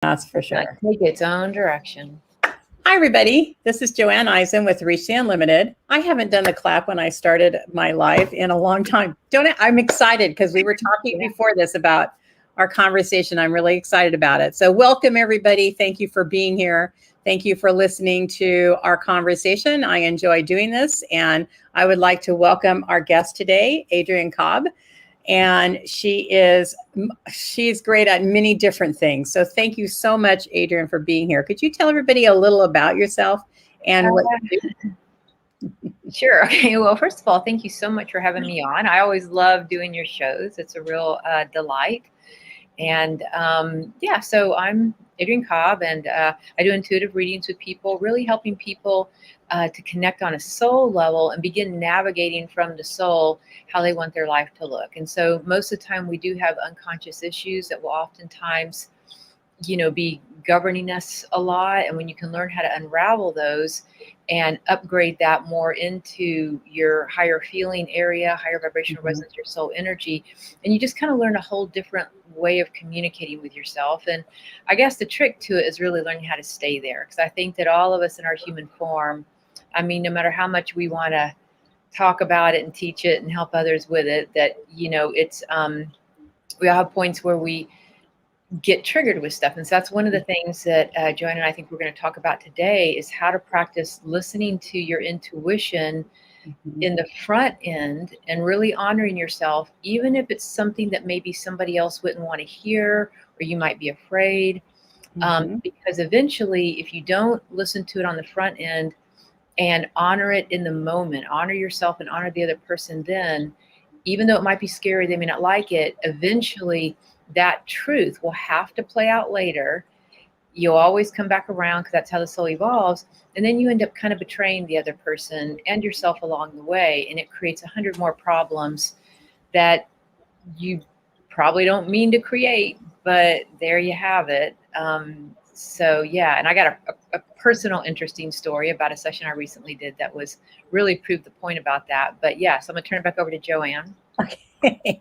That's for sure. Take its own direction. Hi, everybody. This is Joanne Eisen with Reach the Unlimited. I haven't done the clap when I started my live in a long time. I'm excited because we were talking before this about our conversation. I'm really excited about it. So welcome, everybody. Thank you for being here. Thank you for listening to our conversation. I enjoy doing this, and I would like to welcome our guest today, Adrienne Cobb. And she's great at many different things. So thank you so much, Adrienne, for being here. Could you tell everybody a little about yourself and what you do? Sure. Okay. Well, first of all, thank you so much for having me on. I always love doing your shows. It's a real delight. And so I'm Adrienne Cobb, and I do intuitive readings with people, really helping people to connect on a soul level and begin navigating from the soul how they want their life to look. And so most of the time we do have unconscious issues that will oftentimes, be governing us a lot. And when you can learn how to unravel those and upgrade that more into your higher feeling area, higher vibrational resonance, your soul energy, and you just kind of learn a whole different way of communicating with yourself. And I guess the trick to it is really learning how to stay there, because I think that all of us in our human form, I mean, no matter how much we want to talk about it and teach it and help others with it, that it's we all have points where we get triggered with stuff. And so that's one of the things that Joanne and I think we're going to talk about today, is how to practice listening to your intuition in the front end and really honoring yourself, even if it's something that maybe somebody else wouldn't want to hear, or you might be afraid. Because eventually, if you don't listen to it on the front end and honor it in the moment, honor yourself and honor the other person, then even though it might be scary, they may not like it, eventually that truth will have to play out later. You'll always come back around, because that's how the soul evolves. And then you end up kind of betraying the other person and yourself along the way. And it creates 100 more problems that you probably don't mean to create, but there you have it. And I got a personal interesting story about a session I recently did that was really proved the point about that. But so I'm going to turn it back over to Joanne. Okay.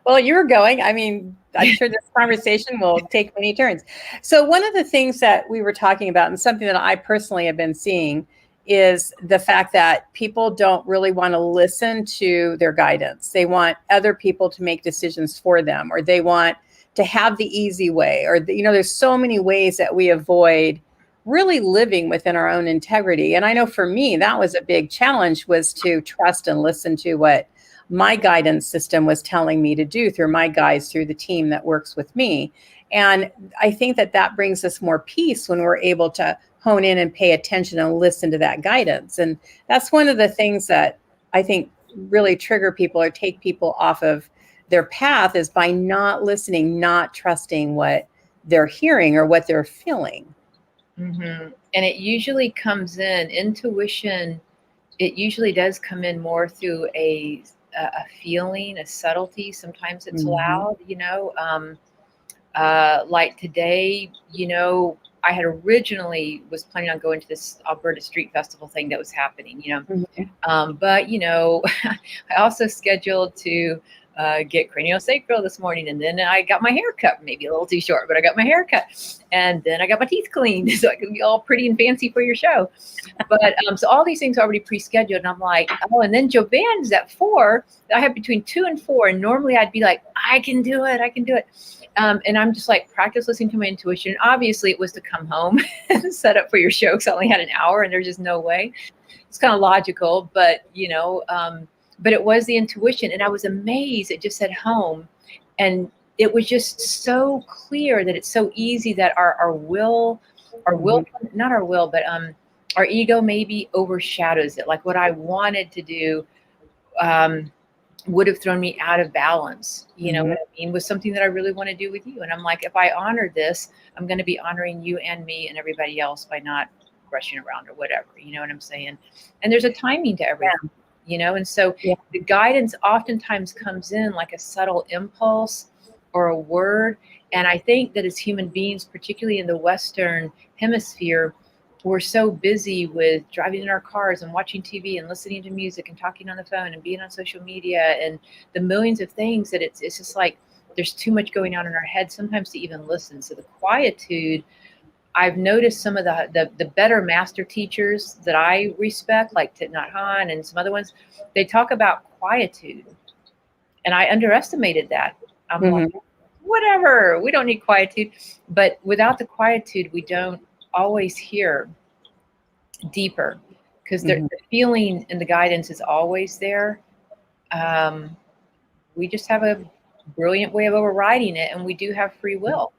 Well, you're going. I mean, I'm sure this conversation will take many turns. So one of the things that we were talking about, and something that I personally have been seeing, is the fact that people don't really want to listen to their guidance. They want other people to make decisions for them, or they want to have the easy way, or, there's so many ways that we avoid really living within our own integrity. And I know for me, that was a big challenge, was to trust and listen to what my guidance system was telling me to do through my guides, through the team that works with me. And I think that brings us more peace when we're able to hone in and pay attention and listen to that guidance. And that's one of the things that I think really trigger people or take people off of their path, is by not listening, not trusting what they're hearing or what they're feeling. And it usually comes in, intuition, it usually does come in more through a feeling, a subtlety. Sometimes it's loud, like today, I had originally was planning on going to this Alberta Street Festival thing that was happening, but, I also scheduled to get craniosacral this morning, and then I got my hair cut, maybe a little too short, but I got my hair cut, and then I got my teeth cleaned so I can be all pretty and fancy for your show. But so all these things are already pre-scheduled, and I'm like, and then Joanne's at 4. I have between 2 and 4, and normally I'd be like, I can do it. And I'm just like, practice listening to my intuition. Obviously, it was to come home and set up for your show, because I only had an hour, and there's just no way. It's kind of logical, but but it was the intuition, and I was amazed. It just said home, and it was just so clear that it's so easy that our will, not our will, but our ego maybe overshadows it. Like what I wanted to do would have thrown me out of balance. You know what I mean? With something that I really want to do with you. And I'm like, if I honor this, I'm going to be honoring you and me and everybody else by not rushing around or whatever. You know what I'm saying? And there's a timing to everything. And so the guidance oftentimes comes in like a subtle impulse or a word. And I think that as human beings, particularly in the Western hemisphere, we're so busy with driving in our cars and watching TV and listening to music and talking on the phone and being on social media and the millions of things that it's just like there's too much going on in our head sometimes to even listen. So the quietude, I've noticed some of the better master teachers that I respect, like Thich Nhat Hanh and some other ones, they talk about quietude. And I underestimated that. I'm like, whatever, we don't need quietude. But without the quietude, we don't always hear deeper, because the feeling and the guidance is always there. We just have a brilliant way of overriding it, and we do have free will.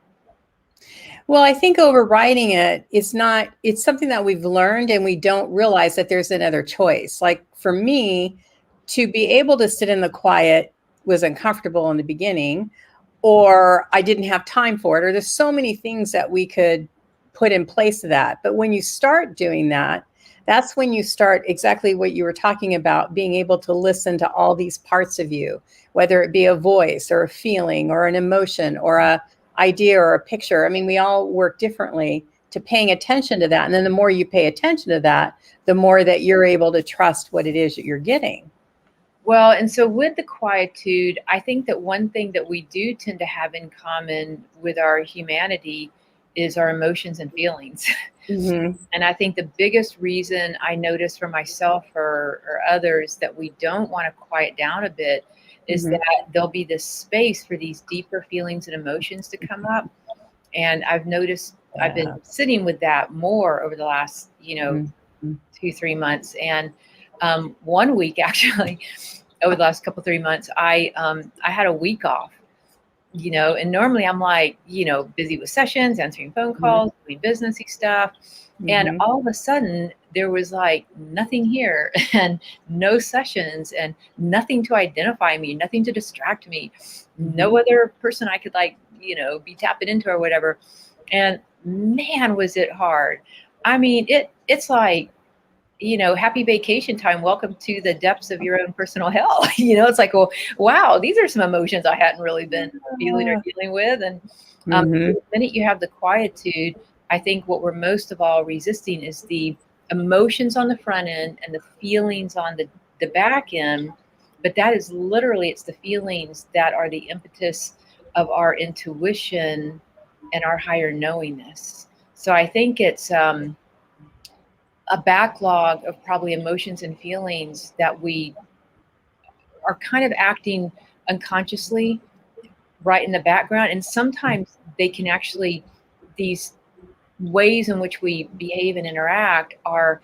Well, I think overriding it's something that we've learned, and we don't realize that there's another choice. Like for me, to be able to sit in the quiet was uncomfortable in the beginning, or I didn't have time for it, or there's so many things that we could put in place of that. But when you start doing that, that's when you start exactly what you were talking about, being able to listen to all these parts of you, whether it be a voice or a feeling or an emotion or a idea or a picture. I mean, we all work differently, to paying attention to that. And then the more you pay attention to that, the more that you're able to trust what it is that you're getting. Well, and so with the quietude, I think that one thing that we do tend to have in common with our humanity is our emotions and feelings. And I think the biggest reason I notice for myself or others that we don't want to quiet down a bit is that there'll be this space for these deeper feelings and emotions to come up. And I've noticed I've been sitting with that more over the last, 2-3 months. And 1 week, actually, over the last 3 months, I had a week off, and normally I'm like, busy with sessions, answering phone calls, doing businessy stuff. And all of a sudden there was like nothing here and no sessions and nothing to identify me, nothing to distract me, no other person I could be tapping into or whatever. And man, was it hard. I mean, it's like, happy vacation time. Welcome to the depths of your own personal hell. It's like, well, wow, these are some emotions I hadn't really been feeling or dealing with. And the minute you have the quietude, I think what we're most of all resisting is the emotions on the front end and the feelings on the back end. But that is literally, it's the feelings that are the impetus of our intuition and our higher knowingness. So I think it's a backlog of probably emotions and feelings that we are kind of acting unconsciously right in the background. And sometimes they can actually, these ways in which we behave and interact are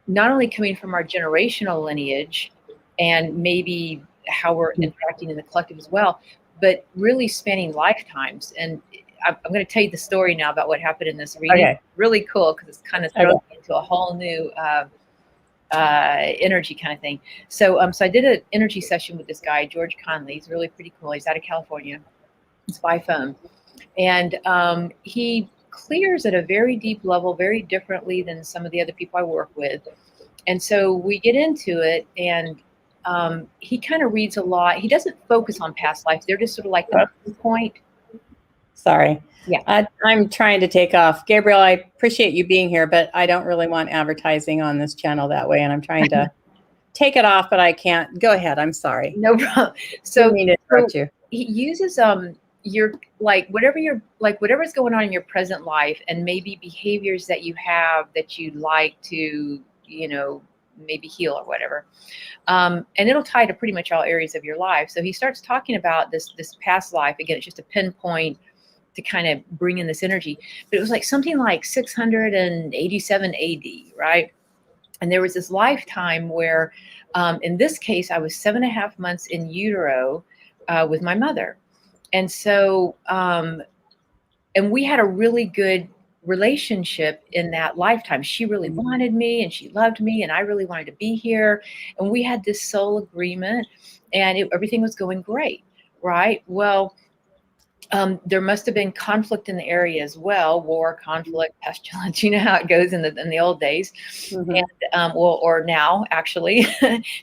not only coming from our generational lineage and maybe how we're interacting in the collective as well, but really spanning lifetimes. And I'm going to tell you the story now about what happened in this reading. Okay. Really cool, because it's kind of thrown me into a whole new energy kind of thing. So I did an energy session with this guy, George Conley. He's really pretty cool. He's out of California. It's by phone. And he clears at a very deep level, very differently than some of the other people I work with. And so we get into it, and he kind of reads a lot. He doesn't focus on past lives. They're just sort of like the point. Sorry. Yeah. I'm trying to take off. Gabriel, I appreciate you being here, but I don't really want advertising on this channel that way. And I'm trying to take it off, but I can't. Go ahead. I'm sorry. No problem. So, I mean to interrupt you. He uses your whatever's going on in your present life, and maybe behaviors that you have that you'd like to, maybe heal or whatever. And it'll tie to pretty much all areas of your life. So he starts talking about this past life. Again, it's just a pinpoint to kind of bring in this energy. But it was like something like 687 AD, right? And there was this lifetime where, in this case, I was 7.5 months in utero with my mother. And so, and we had a really good relationship in that lifetime. She really wanted me and she loved me, and I really wanted to be here. And we had this soul agreement, and everything was going great, right? Well, there must have been conflict in the area as well, war, conflict, pestilence. You know how it goes in the old days, and or now actually,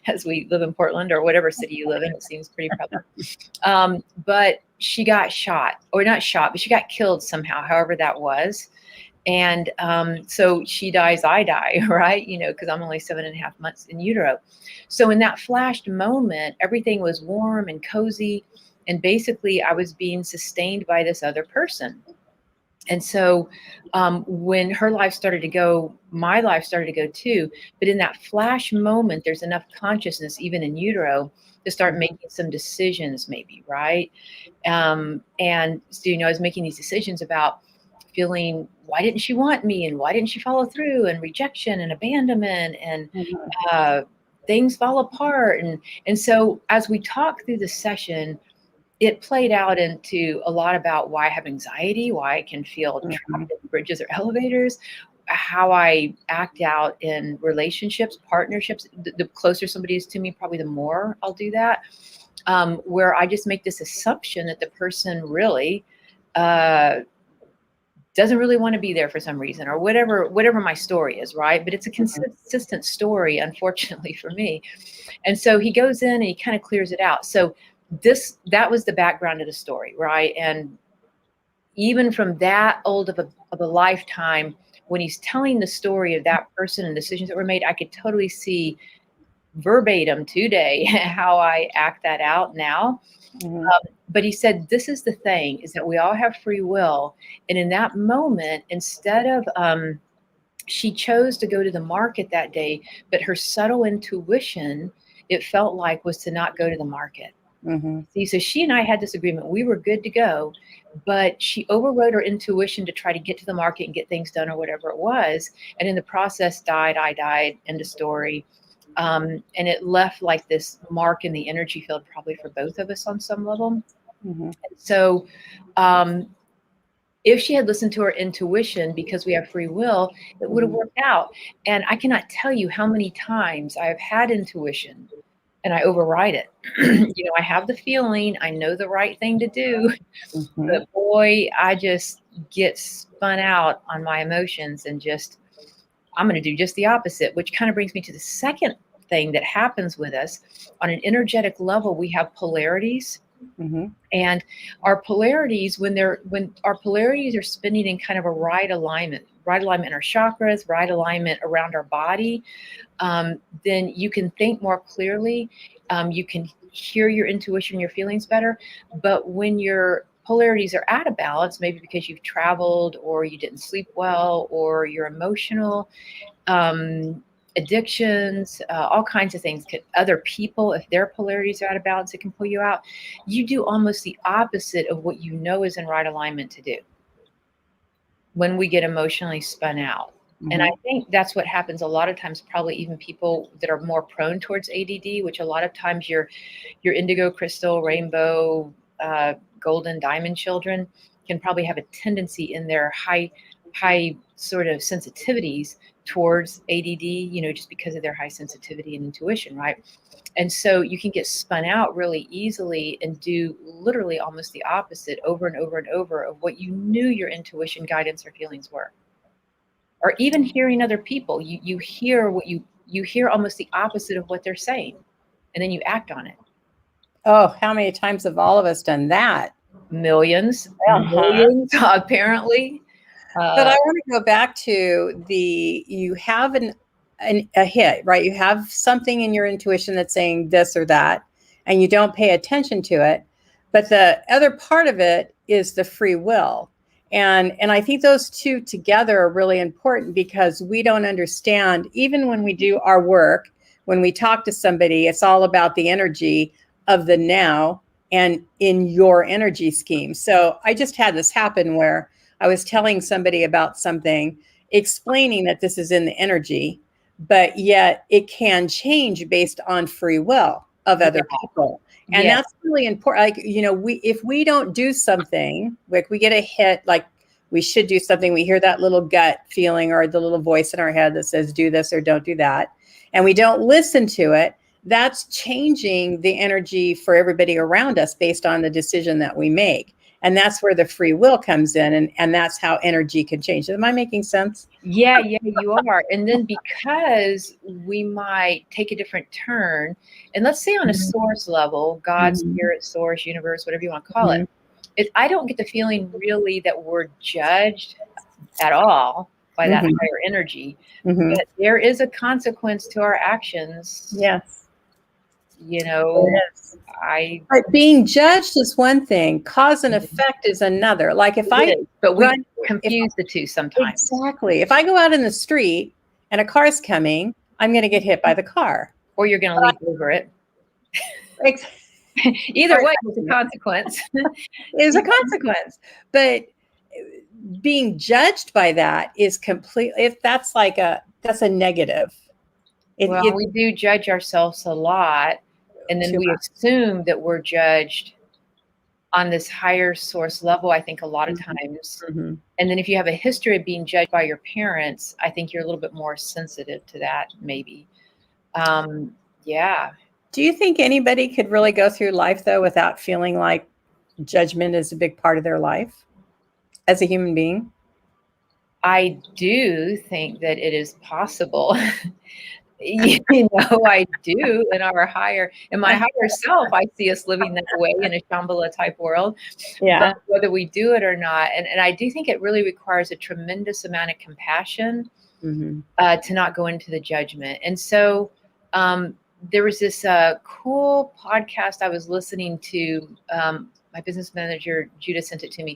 as we live in Portland or whatever city you live in, it seems pretty prevalent. But she got shot, or not shot, but she got killed somehow, however that was. And so she dies, I die, right? Because I'm only 7.5 months in utero. So in that flashed moment, everything was warm and cozy. And basically I was being sustained by this other person. And so when her life started to go, my life started to go too. But in that flash moment, there's enough consciousness, even in utero, to start making some decisions, maybe, right? And so, I was making these decisions about feeling, why didn't she want me? And why didn't she follow through? And rejection and abandonment and things fall apart. And so as we talk through the session, it played out into a lot about why I have anxiety, why I can feel trapped in bridges or elevators, how I act out in relationships, partnerships. The closer somebody is to me, probably the more I'll do that, where I just make this assumption that the person really doesn't really want to be there for some reason, or whatever my story is, right? But it's a consistent story, unfortunately for me. And so he goes in and he kind of clears it out. So that was the background of the story, right? And even from that old of a lifetime, when he's telling the story of that person and decisions that were made, I could totally see verbatim today how I act that out now. But he said, this is the thing, is that we all have free will. And in that moment, instead of she chose to go to the market that day, but her subtle intuition, it felt like, was to not go to the market. See, so she and I had this agreement. We were good to go, but she overrode her intuition to try to get to the market and get things done or whatever it was. And in the process I died, end of story. And it left like this mark in the energy field, probably for both of us on some level. And so if she had listened to her intuition, because we have free will, it would have worked out. And I cannot tell you how many times I've had intuition and I override it. I have the feeling, I know the right thing to do, but boy, I just get spun out on my emotions and I'm going to do just the opposite, which kind of brings me to the second thing that happens with us. On an energetic level, we have polarities. And our polarities, when our polarities are spinning in kind of a right alignment in our chakras, right alignment around our body, then you can think more clearly. You can hear your intuition, your feelings better. But when your polarities are out of balance, maybe because you've traveled or you didn't sleep well or you're emotional, addictions, all kinds of things, other people, if their polarities are out of balance, it can pull you out. You do almost the opposite of what you know is in right alignment to do when we get emotionally spun out. And I think that's what happens a lot of times, probably even people that are more prone towards ADD, which a lot of times your indigo, crystal, rainbow, golden, diamond children can probably have a tendency in their high sort of sensitivities towards ADD, just because of their high sensitivity and intuition, right? And so you can get spun out really easily and do literally almost the opposite over and over and over of what you knew your intuition, guidance, or feelings were. Or even hearing other people, you hear what you hear almost the opposite of what they're saying, and then you act on it. Oh, how many times have all of us done that? Millions, apparently. But I want to go back to you have a hit, right? You have something in your intuition that's saying this or that, and you don't pay attention to it. But the other part of it is the free will. And I think those two together are really important, because we don't understand, even when we do our work, when we talk to somebody, it's all about the energy of the now and in your energy scheme. So I just had this happen where I was telling somebody about something, explaining that this is in the energy, but yet it can change based on free will of other people. And that's really important. Like, if we don't do something, like we get a hit, like we should do something, we hear that little gut feeling or the little voice in our head that says, do this or don't do that, and we don't listen to it, that's changing the energy for everybody around us based on the decision that we make. And that's where the free will comes in. And that's how energy can change. Am I making sense? Yeah, you are. And then because we might take a different turn, and let's say on a source level, God, spirit, source, universe, whatever you want to call it, I don't get the feeling really that we're judged at all by that higher energy. But there is a consequence to our actions. Yes. you know, Yes. I But being judged is one thing, cause and effect is another. Like if I but we run, confuse the two sometimes. exactly. If I go out in the street and a car's coming, I'm going to get hit by the car. Or you're going to leap over it. Ex- Either way, there's a consequence. There's a consequence. But being judged by that is completely, if that's that's a negative. Well, we do judge ourselves a lot, and then we assume that we're judged on this higher source level, I think, a lot of times. Mm-hmm. And then if you have a history of being judged by your parents, I think you're a little bit more sensitive to that, maybe. Yeah. Do you think anybody could really go through life, though, without feeling like judgment is a big part of their life as a human being? I do think that it is possible. You know, I do in my higher self, I see us living that way in a Shambhala type world. Yeah. But whether we do it or not, and I do think it really requires a tremendous amount of compassion to not go into the judgment. And so there was this cool podcast I was listening to. My business manager, Judah, sent it to me.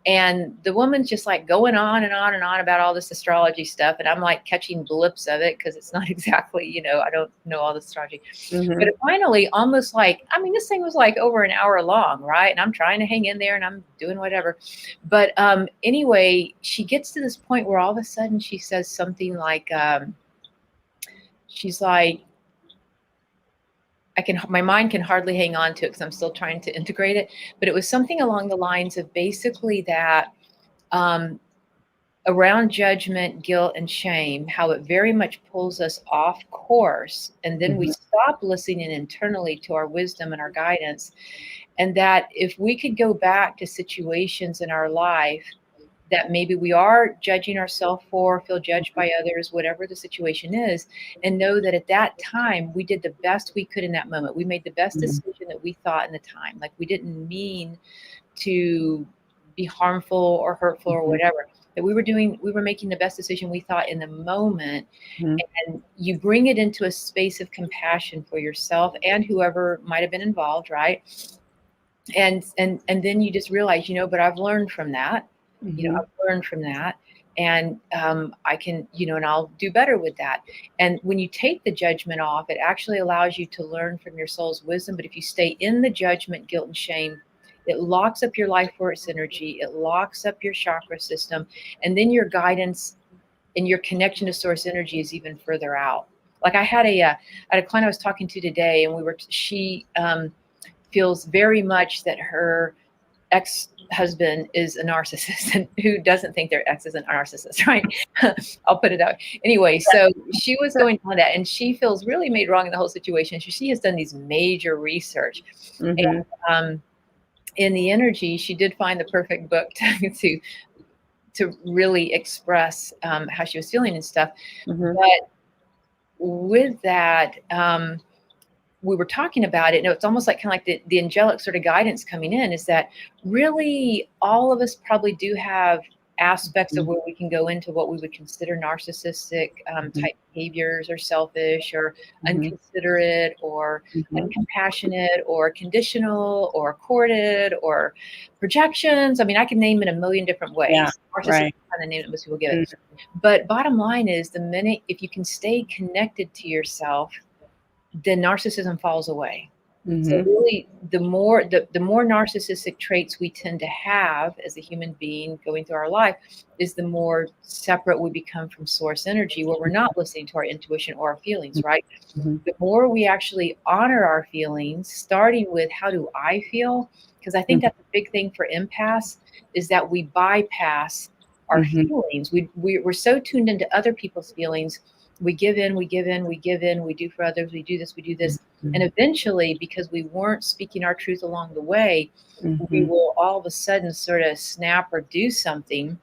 And the woman's just like going on and on and on about all this astrology stuff. And I'm like catching blips of it because it's not exactly, you know, I don't know all the astrology. But it finally almost like, I mean, this thing was like over an hour long, right? And I'm trying to hang in there and I'm doing whatever. But anyway, she gets to this point where all of a sudden she says something like, she's like, my mind can hardly hang on to it because I'm still trying to integrate it. But it was something along the lines of basically that around judgment, guilt, and shame, how it very much pulls us off course. And then we stop listening internally to our wisdom and our guidance. And that if we could go back to situations in our life that maybe we are judging ourselves for, feel judged by others, whatever the situation is, and know that at that time we did the best we could in that moment. We made the best decision that we thought in the time. Like we didn't mean to be harmful or hurtful or whatever. That we were making the best decision we thought in the moment. And you bring it into a space of compassion for yourself and whoever might have been involved, right? And then you just realize, you know, but I've learned from that. You know, I've learned from that, and I can, you know, and I'll do better with that. And when you take the judgment off, it actually allows you to learn from your soul's wisdom. But if you stay in the judgment, guilt, and shame, it locks up your life force energy. It locks up your chakra system, and then your guidance and your connection to source energy is even further out. Like I had a client I was talking to today, and she feels very much that her ex-husband is a narcissist, and who doesn't think their ex is a narcissist, right? I'll put it out. Anyway, so she was going on that, and she feels really made wrong in the whole situation. She has done these major research. And in the energy, she did find the perfect book to really express how she was feeling and stuff. But with that, we were talking about it, and it's almost like kind of like the angelic sort of guidance coming in is that really all of us probably do have aspects of where we can go into what we would consider narcissistic type behaviors, or selfish, or unconsiderate, or uncompassionate, or conditional, or courted, or projections. I mean, I can name it a million different ways. Yeah, Narcissistic right. kind of name that most people give it. But bottom line is, the minute, if you can stay connected to yourself, then narcissism falls away. So really, the more narcissistic traits we tend to have as a human being going through our life, is the more separate we become from source energy, where we're not listening to our intuition or our feelings, right? The more we actually honor our feelings, starting with how do I feel? Because I think that's a big thing for empaths, is that we bypass our feelings. We're so tuned into other people's feelings. We give in, we give in, we give in, we do for others, we do this, we do this. And eventually, because we weren't speaking our truth along the way, we will all of a sudden sort of snap or do something.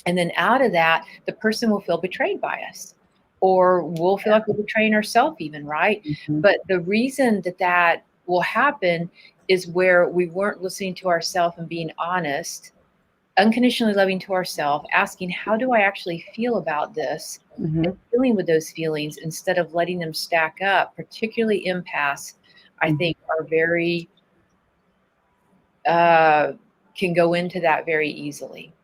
And then out of that, the person will feel betrayed by us, or we'll feel like we're betraying ourselves even, right? But the reason that will happen is where we weren't listening to ourselves and being honest, unconditionally loving to ourselves, asking, how do I actually feel about this? And dealing with those feelings instead of letting them stack up, particularly empaths. I think are very, can go into that very easily.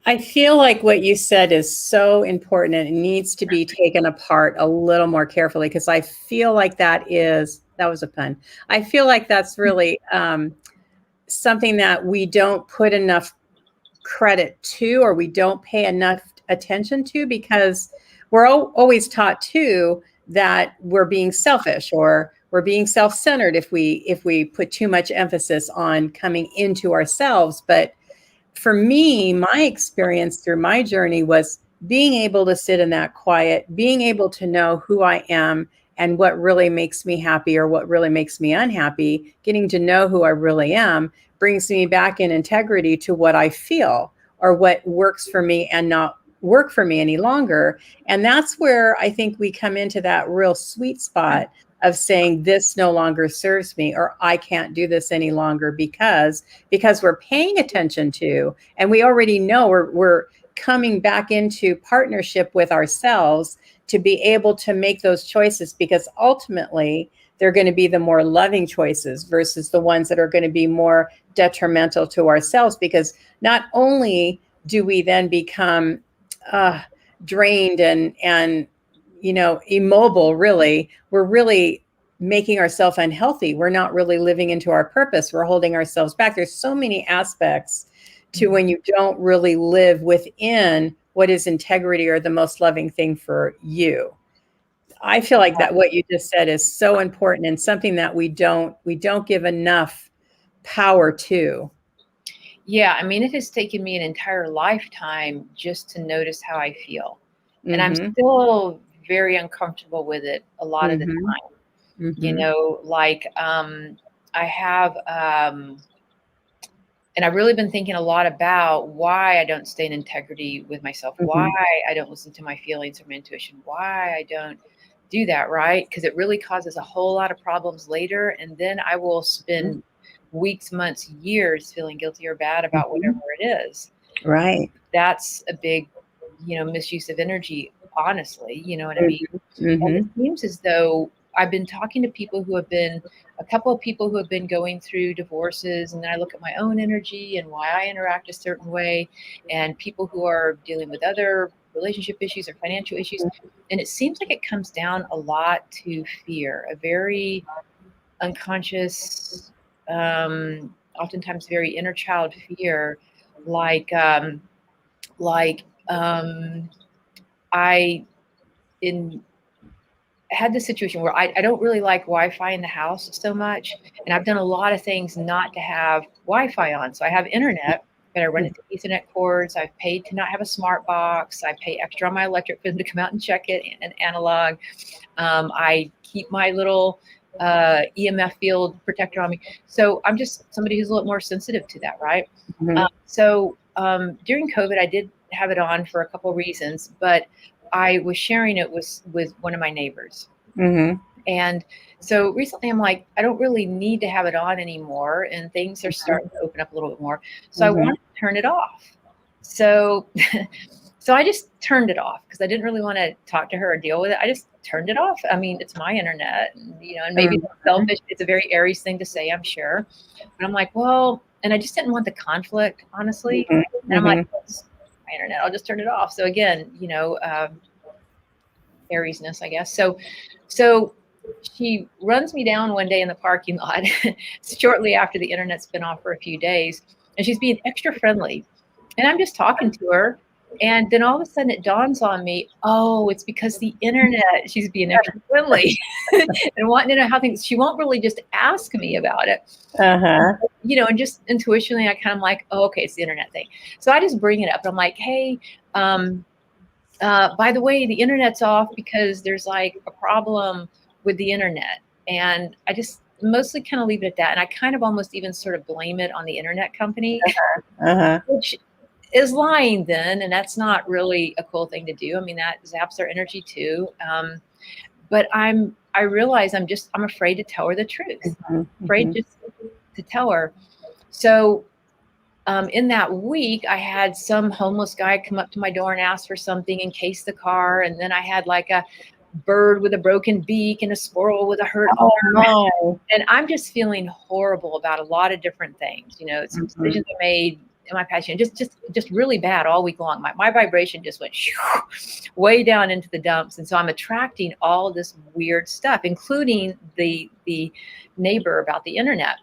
I feel like what you said is so important and it needs to be taken apart a little more carefully because I feel like that was a pun. I feel like that's really something that we don't put enough credit to or we don't pay enough attention to because we're always taught too that we're being selfish or we're being self-centered if we put too much emphasis on coming into ourselves. But for me, my experience through my journey was being able to sit in that quiet, being able to know who I am and what really makes me happy or what really makes me unhappy, getting to know who I really am brings me back in integrity to what I feel or what works for me and not work for me any longer. And that's where I think we come into that real sweet spot of saying this no longer serves me or I can't do this any longer because we're paying attention to and we already know we're coming back into partnership with ourselves to be able to make those choices because ultimately they're going to be the more loving choices versus the ones that are going to be more detrimental to ourselves because not only do we then become drained and immobile, really, we're really making ourselves unhealthy. We're not really living into our purpose. We're holding ourselves back. There's so many aspects to when you don't really live within what is integrity or the most loving thing for you. I feel like that what you just said is so important and something that we don't give enough power to. Yeah, I mean, it has taken me an entire lifetime just to notice how I feel. And I'm still very uncomfortable with it a lot of the time. You know, like I have, and I've really been thinking a lot about why I don't stay in integrity with myself, why I don't listen to my feelings or my intuition, why I don't do that, right? Because it really causes a whole lot of problems later. And then I will spend weeks, months, years feeling guilty or bad about whatever it is. Right. That's a big, misuse of energy, honestly, you know what I mean? And it seems as though I've been talking to people who have been, a couple of people who have been going through divorces, and then I look at my own energy and why I interact a certain way, and people who are dealing with other relationship issues or financial issues. And it seems like it comes down a lot to fear, a very unconscious, oftentimes very inner child fear, like I had this situation where I don't really like Wi-Fi in the house so much, and I've done a lot of things not to have Wi-Fi on. So I have internet, but I run it to Ethernet cords. I've paid to not have a smart box. I pay extra on my electric bill to come out and check it and analog. I keep my little EMF field protector on me. So I'm just somebody who's a little more sensitive to that, right? So during COVID, I did have it on for a couple of reasons, but I was sharing it with one of my neighbors. And so recently I'm like, I don't really need to have it on anymore. And things are starting to open up a little bit more. So I wanted to turn it off. So, so I just turned it off because I didn't really want to talk to her or deal with it. I just turned it off. I mean, it's my internet, and, and maybe it's selfish. It's a very Aries thing to say, I'm sure. But I'm like, well, and I just didn't want the conflict, honestly. And I'm like, my internet, I'll just turn it off. So again, Ariesness, I guess. So she runs me down one day in the parking lot shortly after the internet's been off for a few days, and she's being extra friendly. And I'm just talking to her. And then all of a sudden it dawns on me, oh, it's because the internet, she's being extra friendly and wanting to know how things, she won't really just ask me about it. And just intuitionally, I kind of like, oh, okay, it's the internet thing. So I just bring it up. I'm like, hey, by the way, the internet's off because there's like a problem with the internet. And I just mostly kind of leave it at that. And I kind of almost even sort of blame it on the internet company, which is lying then. And that's not really a cool thing to do. I mean, that zaps our energy too. But I realize I'm afraid to tell her the truth, afraid just to tell her. So in that week, I had some homeless guy come up to my door and ask for something, encase the car. And then I had like a bird with a broken beak and a squirrel with a hurt Oh arm. my. And I'm just feeling horrible about a lot of different things. You know, some decisions I made in my past, you know, just really bad all week long. My vibration just went way down into the dumps. And so I'm attracting all this weird stuff, including the neighbor about the internet.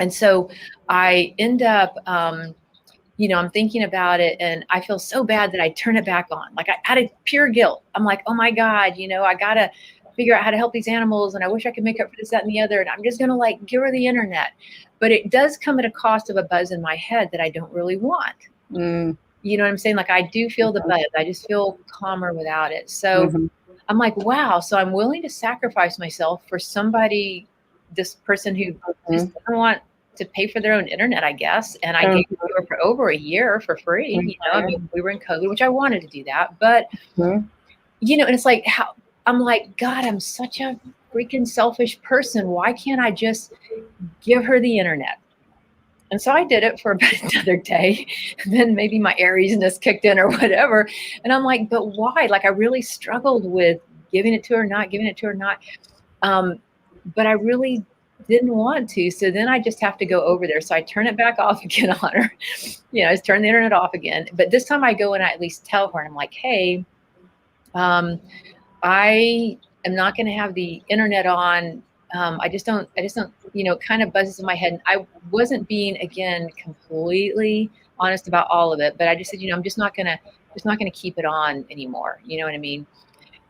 And so I end up, you know, I'm thinking about it and I feel so bad that I turn it back on. Like out of pure guilt, I'm like, oh my God, you know, I got to figure out how to help these animals. And I wish I could make up for this, that, and the other. And I'm just going to like give her the internet. But it does come at a cost of a buzz in my head that I don't really want. You know what I'm saying? Like I do feel the buzz. I just feel calmer without it. So I'm like, wow. So I'm willing to sacrifice myself for somebody, this person who just doesn't want to pay for their own internet, I guess. And I gave it to her for over a year for free. You know, I mean, we were in COVID, which I wanted to do that. But, you know, and it's like, how I'm like, God, I'm such a freaking selfish person. Why can't I just give her the internet? And so I did it for about another day. Then maybe my Ariesness kicked in or whatever. And I'm like, but why? Like I really struggled with giving it to her, not giving it to her, not. But I really didn't want to. So then I just have to go over there. So I turn it back off again on her. You know, I just turn the internet off again. But this time I go and I at least tell her, and I'm like, hey, I am not going to have the internet on. I just don't, you know, it kind of buzzes in my head. And I wasn't being, again, completely honest about all of it, but I just said, you know, I'm just not going to keep it on anymore. You know what I mean?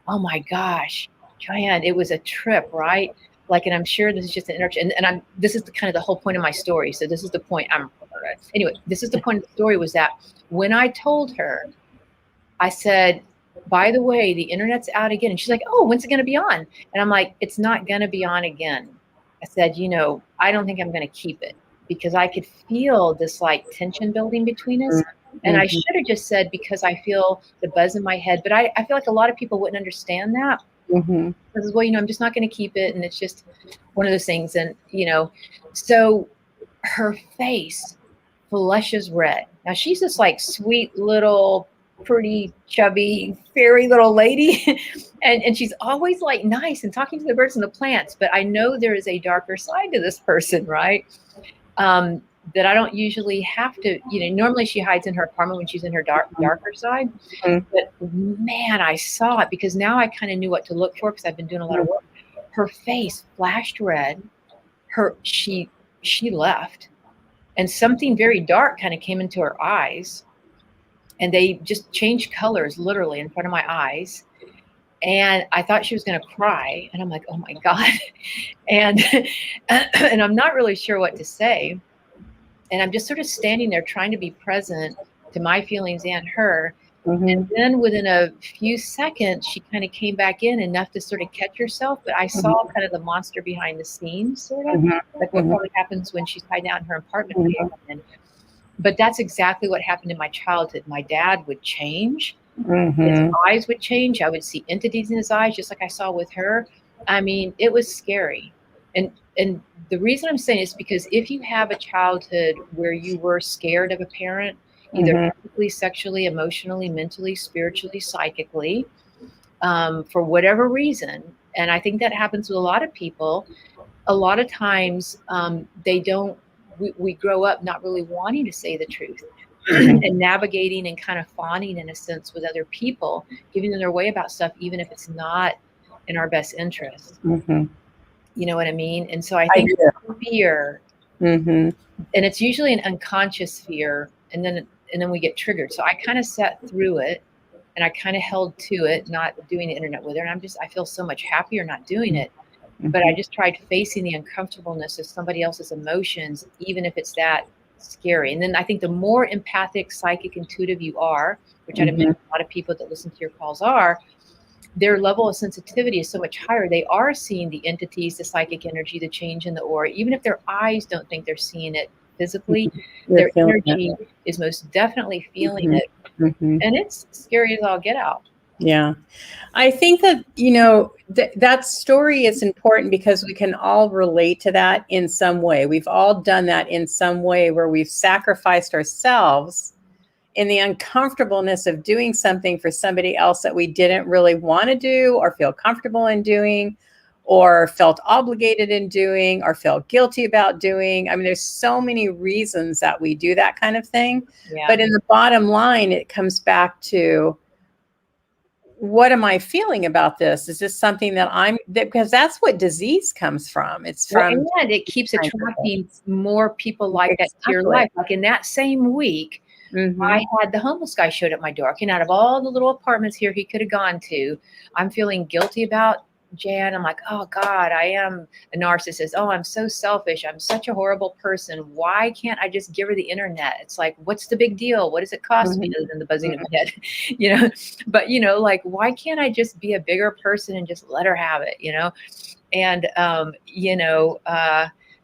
Oh my gosh, Joanne, it was a trip, right? Like, and I'm sure this is just an introduction, and this is the kind of the whole point of my story. So this is the point. Anyway, this is the point of the story was that when I told her, I said, by the way, the internet's out again. And she's like, oh, when's it going to be on? And I'm like, it's not going to be on again. I said, you know, I don't think I'm going to keep it because I could feel this like tension building between us. And I should have just said, because I feel the buzz in my head, but I feel like a lot of people wouldn't understand that. Because, well, you know, I'm just not going to keep it. And it's just one of those things. And, you know, so her face flushes red. Now she's this like sweet little, pretty chubby, fairy little lady. and she's always like nice and talking to the birds and the plants. But I know there is a darker side to this person, right? That I don't usually have to, you know, normally she hides in her apartment when she's in her darker side. But man, I saw it because now I kind of knew what to look for because I've been doing a lot of work. Her face flashed red. She left. And something very dark kind of came into her eyes. And they just changed colors literally in front of my eyes. And I thought she was going to cry. And I'm like, oh my God. And I'm not really sure what to say. And I'm just sort of standing there trying to be present to my feelings and her. And then within a few seconds, she kind of came back in enough to sort of catch herself. But I saw kind of the monster behind the scenes, sort of like what probably happens when she's tied down in her apartment. But that's exactly what happened in my childhood. My dad would change. His eyes would change. I would see entities in his eyes, just like I saw with her. I mean, it was scary. And the reason I'm saying is because if you have a childhood where you were scared of a parent, either physically, sexually, emotionally, mentally, spiritually, psychically, for whatever reason, and I think that happens with a lot of people, a lot of times we grow up not really wanting to say the truth and navigating and kind of fawning in a sense with other people, giving them their way about stuff, even if it's not in our best interest. You know what I mean? And so I think fear, and it's usually an unconscious fear, and then we get triggered. So I kind of sat through it and I kind of held to it, not doing the internet with her. And I feel so much happier not doing it. But I just tried facing the uncomfortableness of somebody else's emotions, even if it's that scary. And then I think the more empathic, psychic, intuitive you are, which I'd imagine a lot of people that listen to your calls are, their level of sensitivity is so much higher. They are seeing the entities, the psychic energy, the change in the aura, even if their eyes don't think they're seeing it physically, their energy is most definitely feeling it. And it's scary as all get out. Yeah. I think that, you know, that story is important because we can all relate to that in some way. We've all done that in some way where we've sacrificed ourselves in the uncomfortableness of doing something for somebody else that we didn't really want to do or feel comfortable in doing or felt obligated in doing or felt guilty about doing. I mean, there's so many reasons that we do that kind of thing. Yeah. But in the bottom line, it comes back to, what am I feeling about this? Is this something because that's what disease comes from. It's from, and it keeps attracting more people like that to your life. Like in that same week, I had the homeless guy showed at my door. And out of all the little apartments here he could have gone to, I'm feeling guilty about Jan. I'm like, oh God, I am a narcissist. Oh, I'm so selfish. I'm such a horrible person. Why can't I just give her the internet? It's like, what's the big deal? What does it cost me, other than the buzzing of my head? But like, why can't I just be a bigger person and just let her have it? And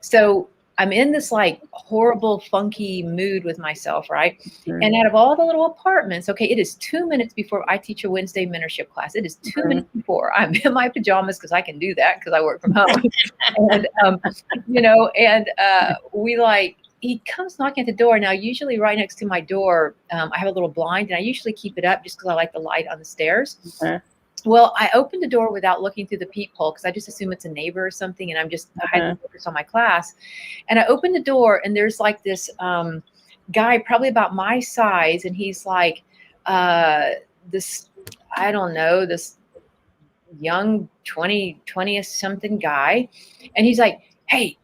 so I'm in this like horrible, funky mood with myself, right? And out of all the little apartments, okay, it is 2 minutes before I teach a Wednesday mentorship class. It is 2 minutes before. I'm in my pajamas because I can do that because I work from home. And he comes knocking at the door. Now, usually right next to my door, I have a little blind, and I usually keep it up just because I like the light on the stairs. Well, I opened the door without looking through the peephole because I just assume it's a neighbor or something, and I'm just focused on my class. And I opened the door, and there's like this guy, probably about my size, and he's like this young 20th something guy, and he's like, hey,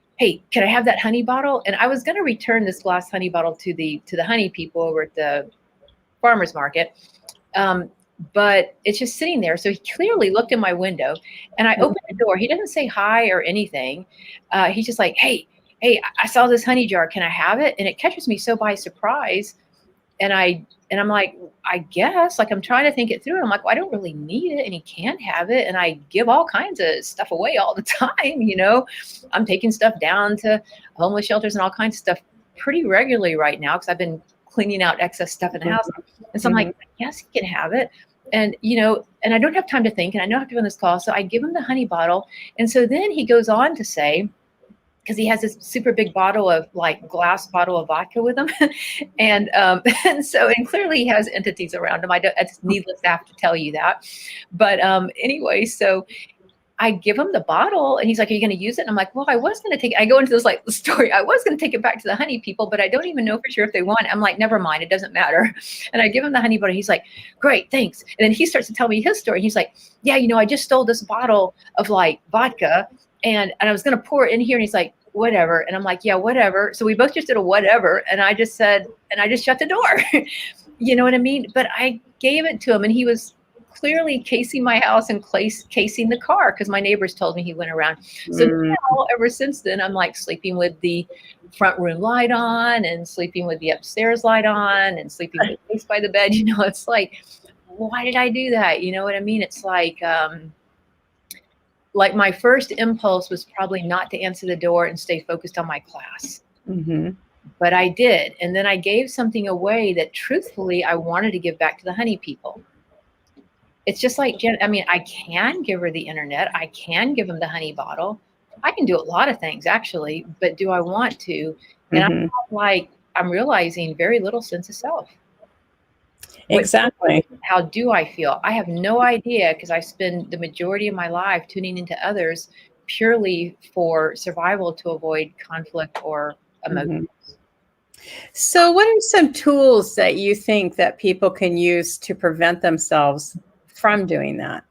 can I have that honey bottle? And I was going to return this glass honey bottle to the honey people over at the farmer's market. But it's just sitting there. So he clearly looked in my window, and I opened the door. He doesn't say hi or anything. He's just like, hey, I saw this honey jar. Can I have it? And it catches me so by surprise. And I'm like, I guess, like, I'm trying to think it through. And I'm like, well, I don't really need it, and he can't have it. And I give all kinds of stuff away all the time. I'm taking stuff down to homeless shelters and all kinds of stuff pretty regularly right now, because I've been cleaning out excess stuff in the house. And so I'm like, yes, he can have it. And, and I don't have time to think, and I know I have to be on this call. So I give him the honey bottle. And so then he goes on to say, because he has this super big bottle of glass bottle of vodka with him. And clearly he has entities around him. It's needless to have to tell you that. But anyway, so I give him the bottle, and he's like, are you going to use it? And I'm like, well, I was going to take it. I go into this story. I was going to take it back to the honey people, but I don't even know for sure if they want it. I'm like, never mind. It doesn't matter. And I give him the honey bottle. He's like, great, thanks. And then he starts to tell me his story. He's like, yeah, I just stole this bottle of vodka, and I was going to pour it in here. And he's like, whatever. And I'm like, yeah, whatever. So we both just did a whatever. And I just said, and I just shut the door. You know what I mean? But I gave it to him, and he was clearly casing my house and casing the car, because my neighbors told me he went around. So now, ever since then, I'm like sleeping with the front room light on, and sleeping with the upstairs light on, and sleeping with the face by the bed. It's like, why did I do that? You know what I mean? It's like my first impulse was probably not to answer the door and stay focused on my class. But I did. And then I gave something away that truthfully I wanted to give back to the honey people. It's just like, Jen, I can give her the internet. I can give them the honey bottle. I can do a lot of things, actually, but do I want to? And I'm realizing very little sense of self. Exactly. How do I feel? I have no idea, because I spend the majority of my life tuning into others purely for survival, to avoid conflict or emotions. So what are some tools that you think that people can use to prevent themselves from doing that?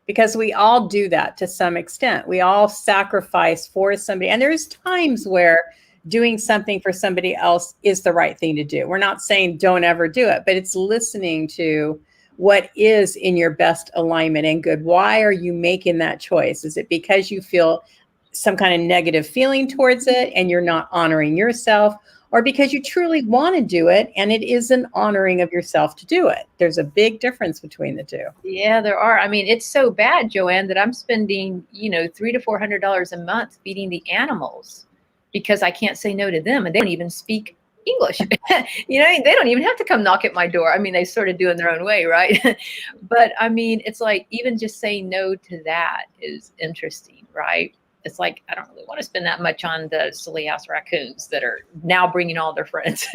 Because we all do that to some extent. We all sacrifice for somebody. And there's times where doing something for somebody else is the right thing to do. We're not saying don't ever do it, but it's listening to what is in your best alignment and good. Why are you making that choice? Is it because you feel some kind of negative feeling towards it and you're not honoring yourself, or because you truly want to do it and it is an honoring of yourself to do it? There's a big difference between the two. Yeah, there are. It's so bad, Joanne, that I'm spending, $300 to $400 a month feeding the animals, because I can't say no to them, and they don't even speak English. They don't even have to come knock at my door. They sort of do in their own way, right? But it's like, even just saying no to that is interesting, right? it's like, I don't really want to spend that much on the silly ass raccoons that are now bringing all their friends.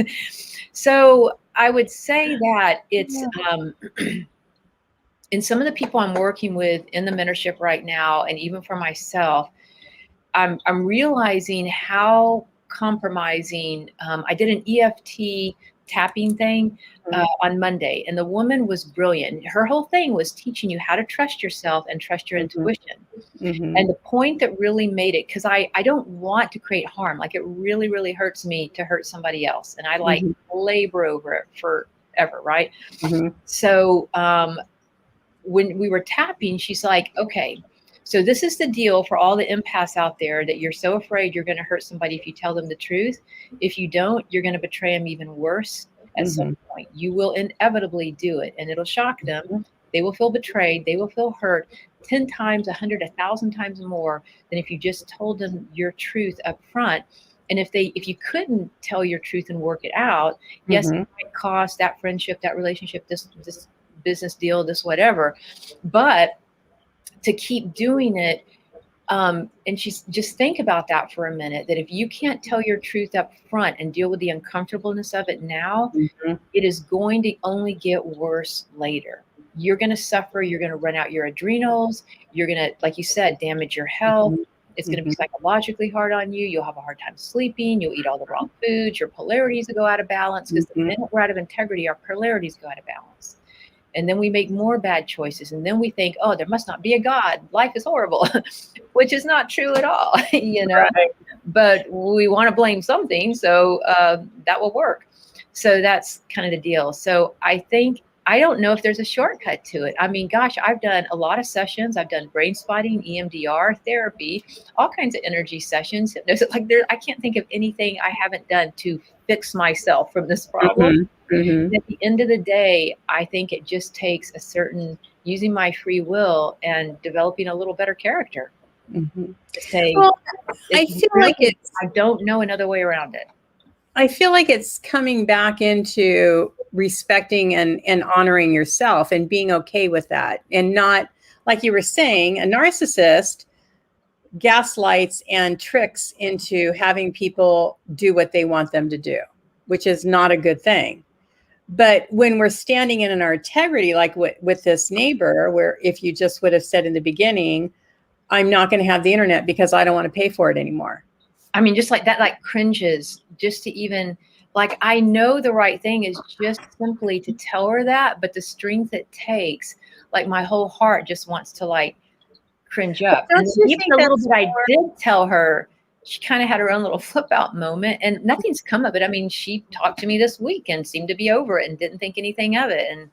So I would say that it's, and some of the people I'm working with in the mentorship right now, and even for myself, I'm realizing how compromising. I did an EFT tapping thing on Monday, and the woman was brilliant. Her whole thing was teaching you how to trust yourself and trust your intuition. And the point that really made it, because I don't want to create harm. Like, it really, really hurts me to hurt somebody else. And I like labor over it forever, right? So when we were tapping, she's like, okay, so this is the deal for all the empaths out there that you're so afraid you're going to hurt somebody if you tell them the truth. If you don't, you're going to betray them even worse at some point. You will inevitably do it, and it'll shock them. They will feel betrayed. They will feel hurt 10 times, 100, 1,000 times more than if you just told them your truth up front. And if you couldn't tell your truth and work it out, yes, it might cost that friendship, that relationship, this business deal, this whatever, but to keep doing it. And she's just think about that for a minute, that if you can't tell your truth up front and deal with the uncomfortableness of it now, it is going to only get worse later. You're going to suffer. You're going to run out your adrenals. You're going to, like you said, damage your health. It's going to be psychologically hard on you. You'll have a hard time sleeping. You'll eat all the wrong foods. Your polarities will go out of balance, because the minute we're out of integrity, our polarities go out of balance. And then we make more bad choices. And then we think, oh, there must not be a God. Life is horrible, which is not true at all, Right. But we want to blame something. So that will work. So that's kind of the deal. So I don't know if there's a shortcut to it. I mean, gosh, I've done a lot of sessions. I've done brain spotting, EMDR therapy, all kinds of energy sessions. I can't think of anything I haven't done to fix myself from this problem. At the end of the day, I think it just takes using my free will and developing a little better character. To say, I feel like I don't know another way around it. I feel like it's coming back into respecting and honoring yourself and being okay with that, and not, like you were saying, a narcissist gaslights and tricks into having people do what they want them to do, which is not a good thing. But when we're standing in our integrity, like with this neighbor, where if you just would have said in the beginning, I'm not going to have the internet because I don't want to pay for it anymore. I mean, just like that, like cringes just to even, like, I know the right thing is just simply to tell her that, but the strength it takes, like my whole heart just wants to like cringe up. And even a little bit I did tell her, she kind of had her own little flip out moment, and nothing's come of it. I mean, she talked to me this week and seemed to be over it and didn't think anything of it. And,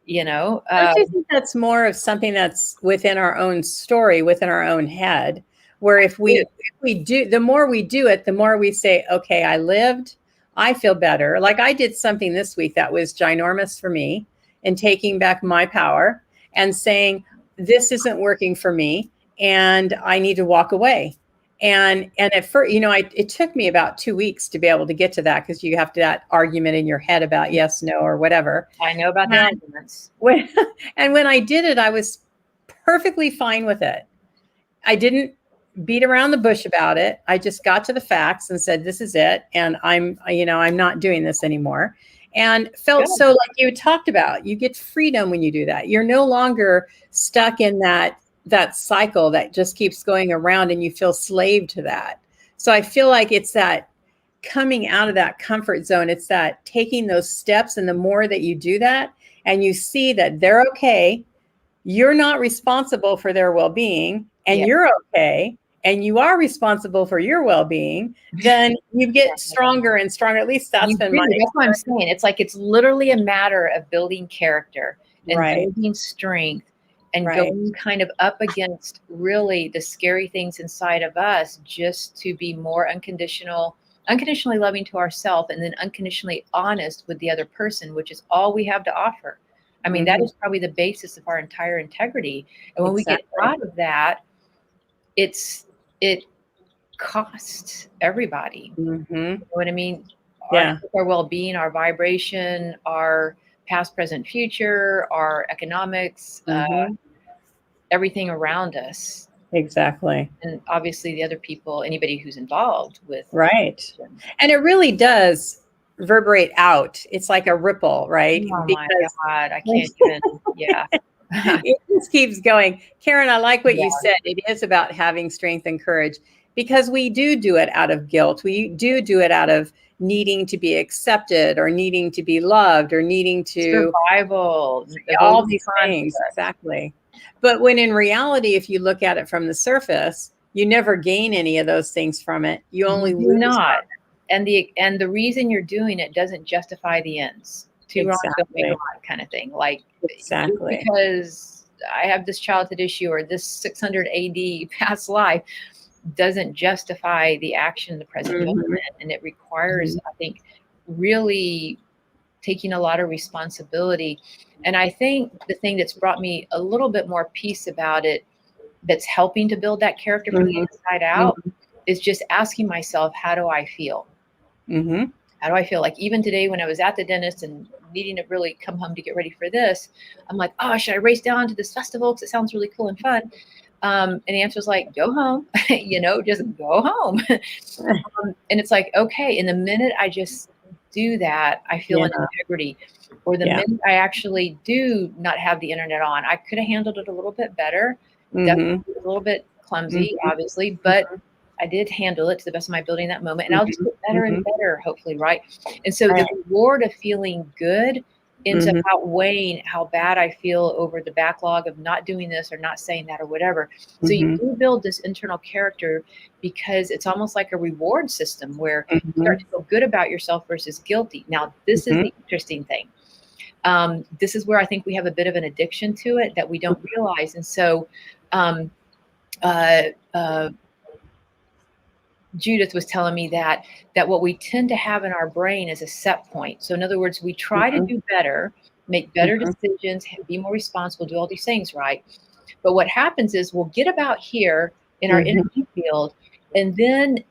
don't you think that's more of something that's within our own story, within our own head, where if we do, the more we do it, the more we say, okay, I lived, I feel better. Like I did something this week that was ginormous for me, and taking back my power and saying, this isn't working for me and I need to walk away. And at first, it took me about 2 weeks to be able to get to that, because you have that argument in your head about yes, no, or whatever. I know about the arguments. When I did it, I was perfectly fine with it. I didn't beat around the bush about it. I just got to the facts and said, this is it. And I'm not doing this anymore. And felt so, like you talked about, you get freedom when you do that. You're no longer stuck in that cycle that just keeps going around, and you feel slave to that. So I feel like it's that coming out of that comfort zone. It's that taking those steps. And the more that you do that and you see that they're okay, you're not responsible for their well-being, and you're okay, and you are responsible for your well-being, then you get stronger and stronger. At least that's been my experience. That's what I'm saying. It's like, it's literally a matter of building character and building strength, and going kind of up against really the scary things inside of us, just to be more unconditionally loving to ourselves, and then unconditionally honest with the other person, which is all we have to offer. I mean, that is probably the basis of our entire integrity. And when we get out of that, it costs everybody. You know what I mean? Our well-being, our vibration, our past, present, future, our economics, everything around us. Exactly. And obviously the other people, anybody who's involved with. Right. And it really does reverberate out. It's like a ripple, right? Oh my Because God, I can't even, yeah. it just keeps going. Karen, I like what Yeah. you said. It is about having strength and courage, because we do it out of guilt. We do it out of needing to be accepted, or needing to be loved, or needing to Survival, all these avoiding things. conflict. Exactly. But when in reality, if you look at it from the surface, you never gain any of those things from it. You only You do lose not. from And the reason you're doing it doesn't justify the ends. it. Two wrongs don't make a Exactly. right kind of thing. Like, just Exactly. because I have this childhood issue or this 600 AD past life doesn't justify the action in the present Mhm. moment. And it requires, I think, really taking a lot of responsibility. And I think the thing that's brought me a little bit more peace about it, that's helping to build that character from the Mhm. inside out, is just asking myself, how do I feel? Mhm. How do I feel? Like even today when I was at the dentist and needing to really come home to get ready for this, I'm like, oh, should I race down to this festival? Because it sounds really cool and fun. And the answer is like, go home, just go home. And it's like, okay. And the minute I just do that, I feel Yeah. an integrity. Or the Yeah. minute I actually do not have the internet on, I could have handled it a little bit better. Mhm. Definitely a little bit clumsy, obviously, but I did handle it to the best of my ability in that moment. And I'll just get better and better, hopefully, right? And so the reward of feeling good ends up outweighing how bad I feel over the backlog of not doing this or not saying that or whatever. So you do build this internal character, because it's almost like a reward system where you start to feel good about yourself versus guilty. Now, this is the interesting thing. This is where I think we have a bit of an addiction to it that we don't realize. And so Judith was telling me that what we tend to have in our brain is a set point. So in other words, we try to do better, make better decisions, be more responsible, do all these things, right? But what happens is we'll get about here in our energy field, and then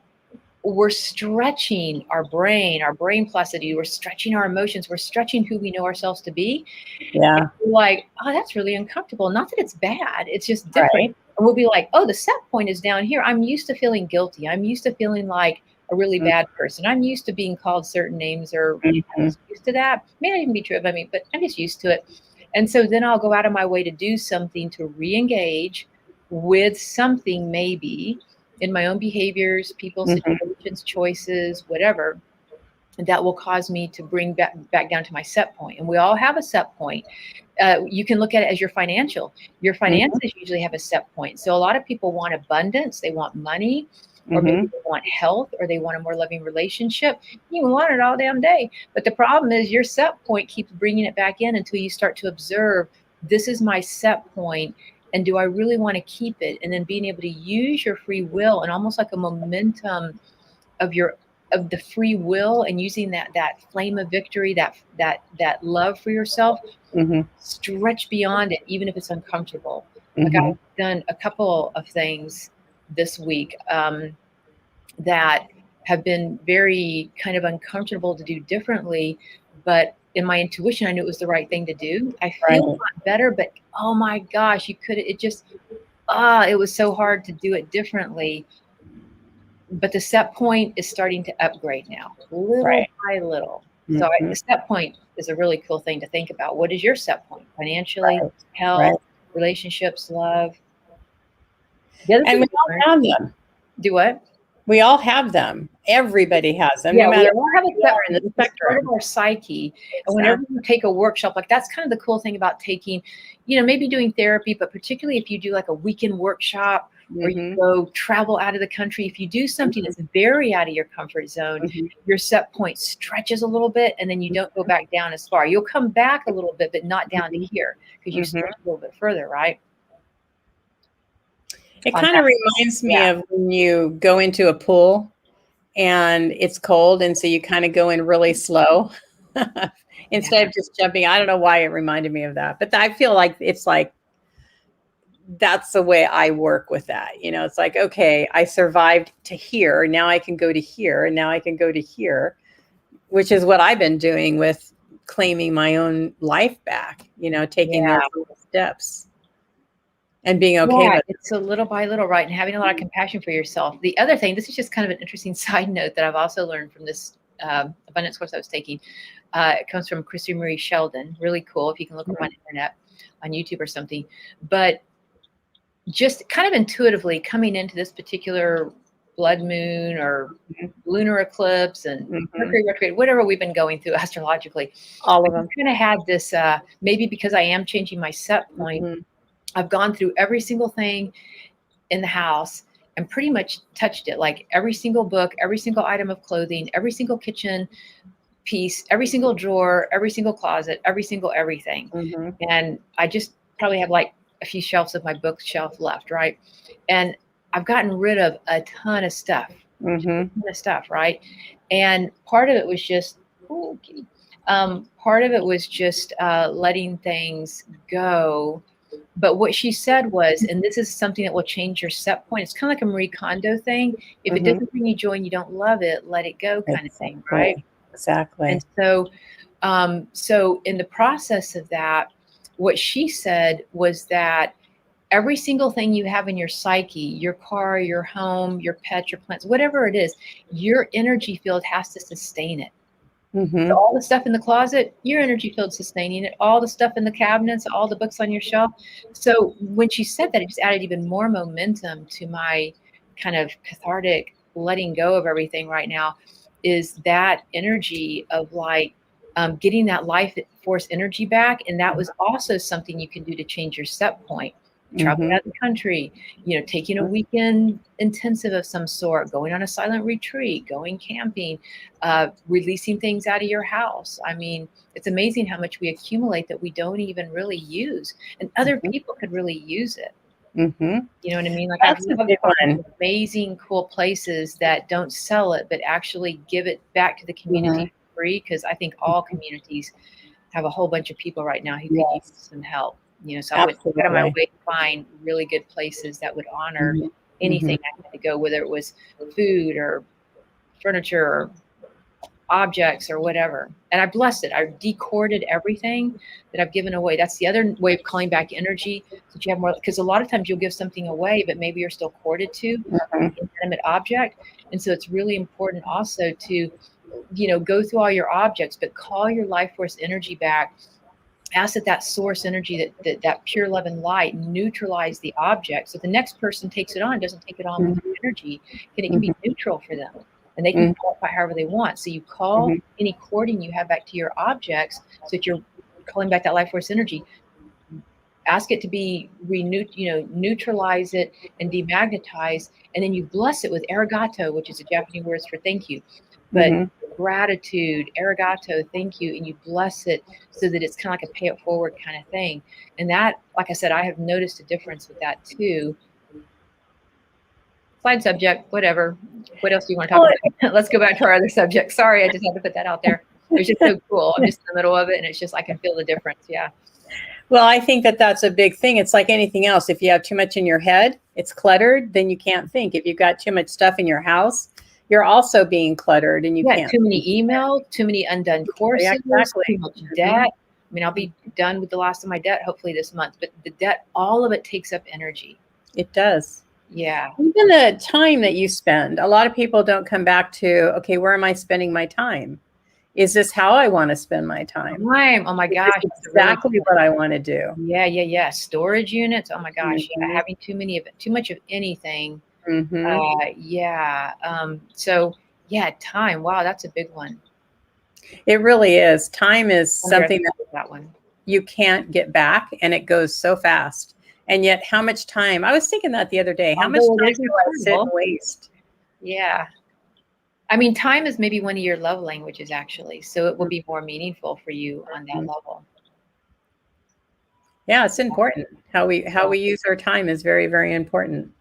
we're stretching our brain plasticity, we're stretching our emotions, we're stretching who we know ourselves to be. Yeah. Like, oh, that's really uncomfortable. Not that it's bad, it's just different. Right. And we'll be like, oh, the set point is down here. I'm used to feeling guilty. I'm used to feeling like a really bad person. I'm used to being called certain names, or I'm just used to that. May not even be true of me, but I'm just used to it. And so then I'll go out of my way to do something to re-engage with something, maybe in my own behaviors, people, situations, choices, whatever, that will cause me to bring back down to my set point. And we all have a set point. You can look at it as your financial. Your finances usually have a set point. So a lot of people want abundance. They want money, or maybe they want health, or they want a more loving relationship. You want it all damn day. But the problem is your set point keeps bringing it back in until you start to observe, this is my set point, and do I really want to keep it? And then being able to use your free will and almost like a momentum of the free will, and using that flame of victory, that love for yourself, stretch beyond it, even if it's uncomfortable. Like I've done a couple of things this week that have been very kind of uncomfortable to do differently, but in my intuition, I knew it was the right thing to do. I feel a lot better, but oh my gosh, it was so hard to do it differently. But the set point is starting to upgrade now, little by little. So the set point is a really cool thing to think about. What is your set point? Financially, health, relationships, love. And we all have them. Do what? We all have them. Everybody has them, Yeah, no matter we all have a set in the point. It's part spectrum. of our psyche. And whenever you take a workshop, like that's kind of the cool thing about taking, maybe doing therapy, but particularly if you do like a weekend workshop, or you go travel out of the country, if you do something that's very out of your comfort zone, your set point stretches a little bit, and then you don't go back down as far. You'll come back a little bit, but not down to here, because you stretch a little bit further, right? It kind of reminds me of when you go into a pool and it's cold, and so you kind of go in really slow instead of just jumping. I don't know why it reminded me of that, but I feel like it's like that's the way I work with that. It's like, okay, I survived to here. Now I can go to here, and now I can go to here, which is what I've been doing with claiming my own life back, taking those little steps. and being okay Yeah, with it. it's a little by little, right? And having a lot of compassion for yourself. The other thing, this is just kind of an interesting side note that I've also learned from this abundance course I was taking. It comes from Christy Marie Sheldon. Really cool. If you can look up on internet, on YouTube or something. But just kind of intuitively coming into this particular blood moon or lunar eclipse and Mercury retrograde, whatever we've been going through astrologically, All of them. kind of had this, maybe because I am changing my set point, I've gone through every single thing in the house and pretty much touched it. Like every single book, every single item of clothing, every single kitchen piece, every single drawer, every single closet, every single everything. And I just probably have like a few shelves of my bookshelf left, right? And I've gotten rid of a ton of stuff, right? And part of it was just, part of it was just letting things go. But what she said was, and this is something that will change your set point. It's kind of like a Marie Kondo thing. If it doesn't bring you joy and you don't love it, let it go, kind of thing, right? Exactly. And so, so in the process of that, what she said was that every single thing you have in your psyche, your car, your home, your pet, your plants, whatever it is, your energy field has to sustain it. So all the stuff in the closet, your energy field sustaining it. All the stuff in the cabinets, all the books on your shelf. So when she said that, it just added even more momentum to my kind of cathartic letting go of everything right now. Is that energy of like getting that life force energy back. And that was also something you can do to change your set point. Traveling out of the country, taking a weekend intensive of some sort, going on a silent retreat, going camping, releasing things out of your house. I mean, it's amazing how much we accumulate that we don't even really use, and other people could really use it. You know what I mean? Like That's I've found amazing, cool places that don't sell it, but actually give it back to the community for free. Because I think all communities have a whole bunch of people right now who could use some help. So I went out of my way to find really good places that would honor anything I had to go, whether it was food or furniture or objects or whatever. And I blessed it. I decorded everything that I've given away. That's the other way of calling back energy, that you have more, because a lot of times you'll give something away, but maybe you're still corded to an inanimate object. And so it's really important also to, go through all your objects, but call your life force energy back. Ask that source energy, that pure love and light, neutralize the object. So the next person takes it on, doesn't take it on with energy, and it can be neutral for them. And they can qualify however they want. So you call any cording you have back to your objects, so that you're calling back that life force energy. Ask it to be neutralize it and demagnetize, and then you bless it with arigato, which is a Japanese word for thank you. But gratitude, arigato, thank you, and you bless it so that it's kind of like a pay it forward kind of thing. And that, like I said, I have noticed a difference with that too. Side subject, whatever. What else do you want to talk about? Let's go back to our other subject. Sorry, I just had to put that out there. It was just so cool. I'm just in the middle of it, and it's just, I can feel the difference. Yeah. Well, I think that's a big thing. It's like anything else. If you have too much in your head, it's cluttered, then you can't think. If you've got too much stuff in your house, you're also being cluttered, and you can't. Too many emails, too many undone courses, too much debt. I mean, I'll be done with the last of my debt hopefully this month, but the debt, all of it takes up energy. It does. Yeah. Even the time that you spend. A lot of people don't come back to, okay, where am I spending my time? Is this how I want to spend my time? Oh my gosh. That's exactly what I want to do. Yeah. Storage units. Oh my gosh. Yeah. Having too much of anything. So yeah, time. Wow, that's a big one. It really is. Time is something that one you can't get back, and it goes so fast. And yet, how much time? I was thinking that the other day. How much time do I sit and waste? Yeah. I mean, time is maybe one of your love languages, actually. So it will be more meaningful for you on that level. Yeah, it's important. How we use our time is very, very important.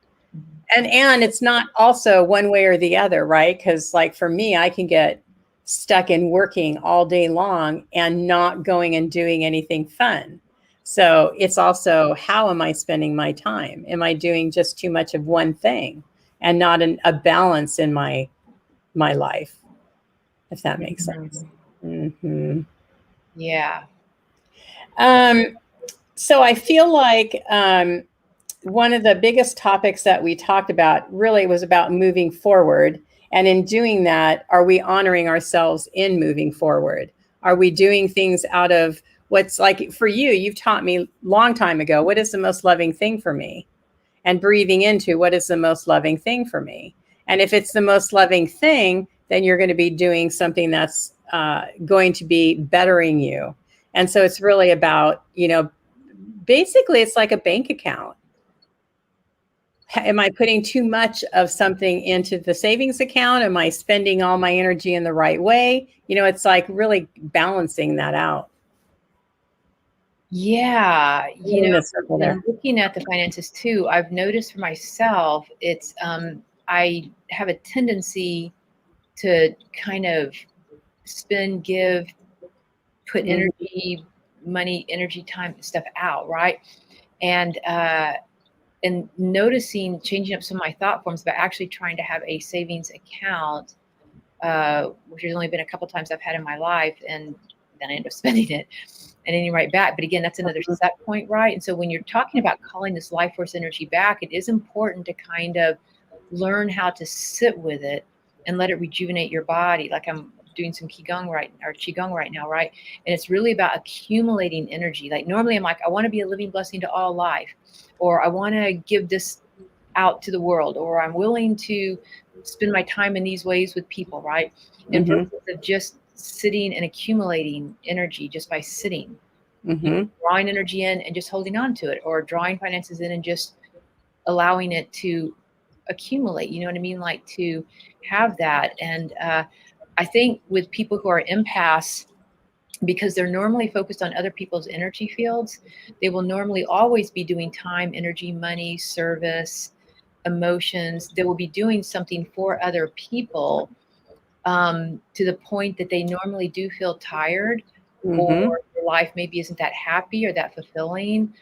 And it's not also one way or the other, right? Because like for me, I can get stuck in working all day long and not going and doing anything fun. So it's also, how am I spending my time? Am I doing just too much of one thing and not a balance in my life? If that makes sense. Yeah. So I feel like one of the biggest topics that we talked about really was about moving forward. And in doing that, are we honoring ourselves in moving forward? Are we doing things out of what's like for you? You've taught me long time ago, what is the most loving thing for me? And breathing into what is the most loving thing for me. And if it's the most loving thing, then you're going to be doing something that's going to be bettering you. And so it's really about, basically it's like a bank account. Am I putting too much of something into the savings account? Am I spending all my energy in the right way? It's like really balancing that out. Yeah, And looking at the finances too, I've noticed for myself, it's I have a tendency to kind of spend, give, put energy, money, energy, time, stuff out, right? And noticing, changing up some of my thought forms about actually trying to have a savings account, which has only been a couple times I've had in my life, and then I end up spending it and then you right back. But again, that's another set point, right? And so when you're talking about calling this life force energy back, it is important to kind of learn how to sit with it and let it rejuvenate your body. Like I'm doing some qigong right now, right? And it's really about accumulating energy. Like normally I'm like, I want to be a living blessing to all life, or I want to give this out to the world, or I'm willing to spend my time in these ways with people, right? And versus of just sitting and accumulating energy just by sitting, drawing energy in and just holding on to it, or drawing finances in and just allowing it to accumulate, you know what I mean? Like to have that. And I think with people who are empaths, because they're normally focused on other people's energy fields, they will normally always be doing time, energy, money, service, emotions. They will be doing something for other people, to the point that they normally do feel tired, or their life maybe isn't that happy or that fulfilling,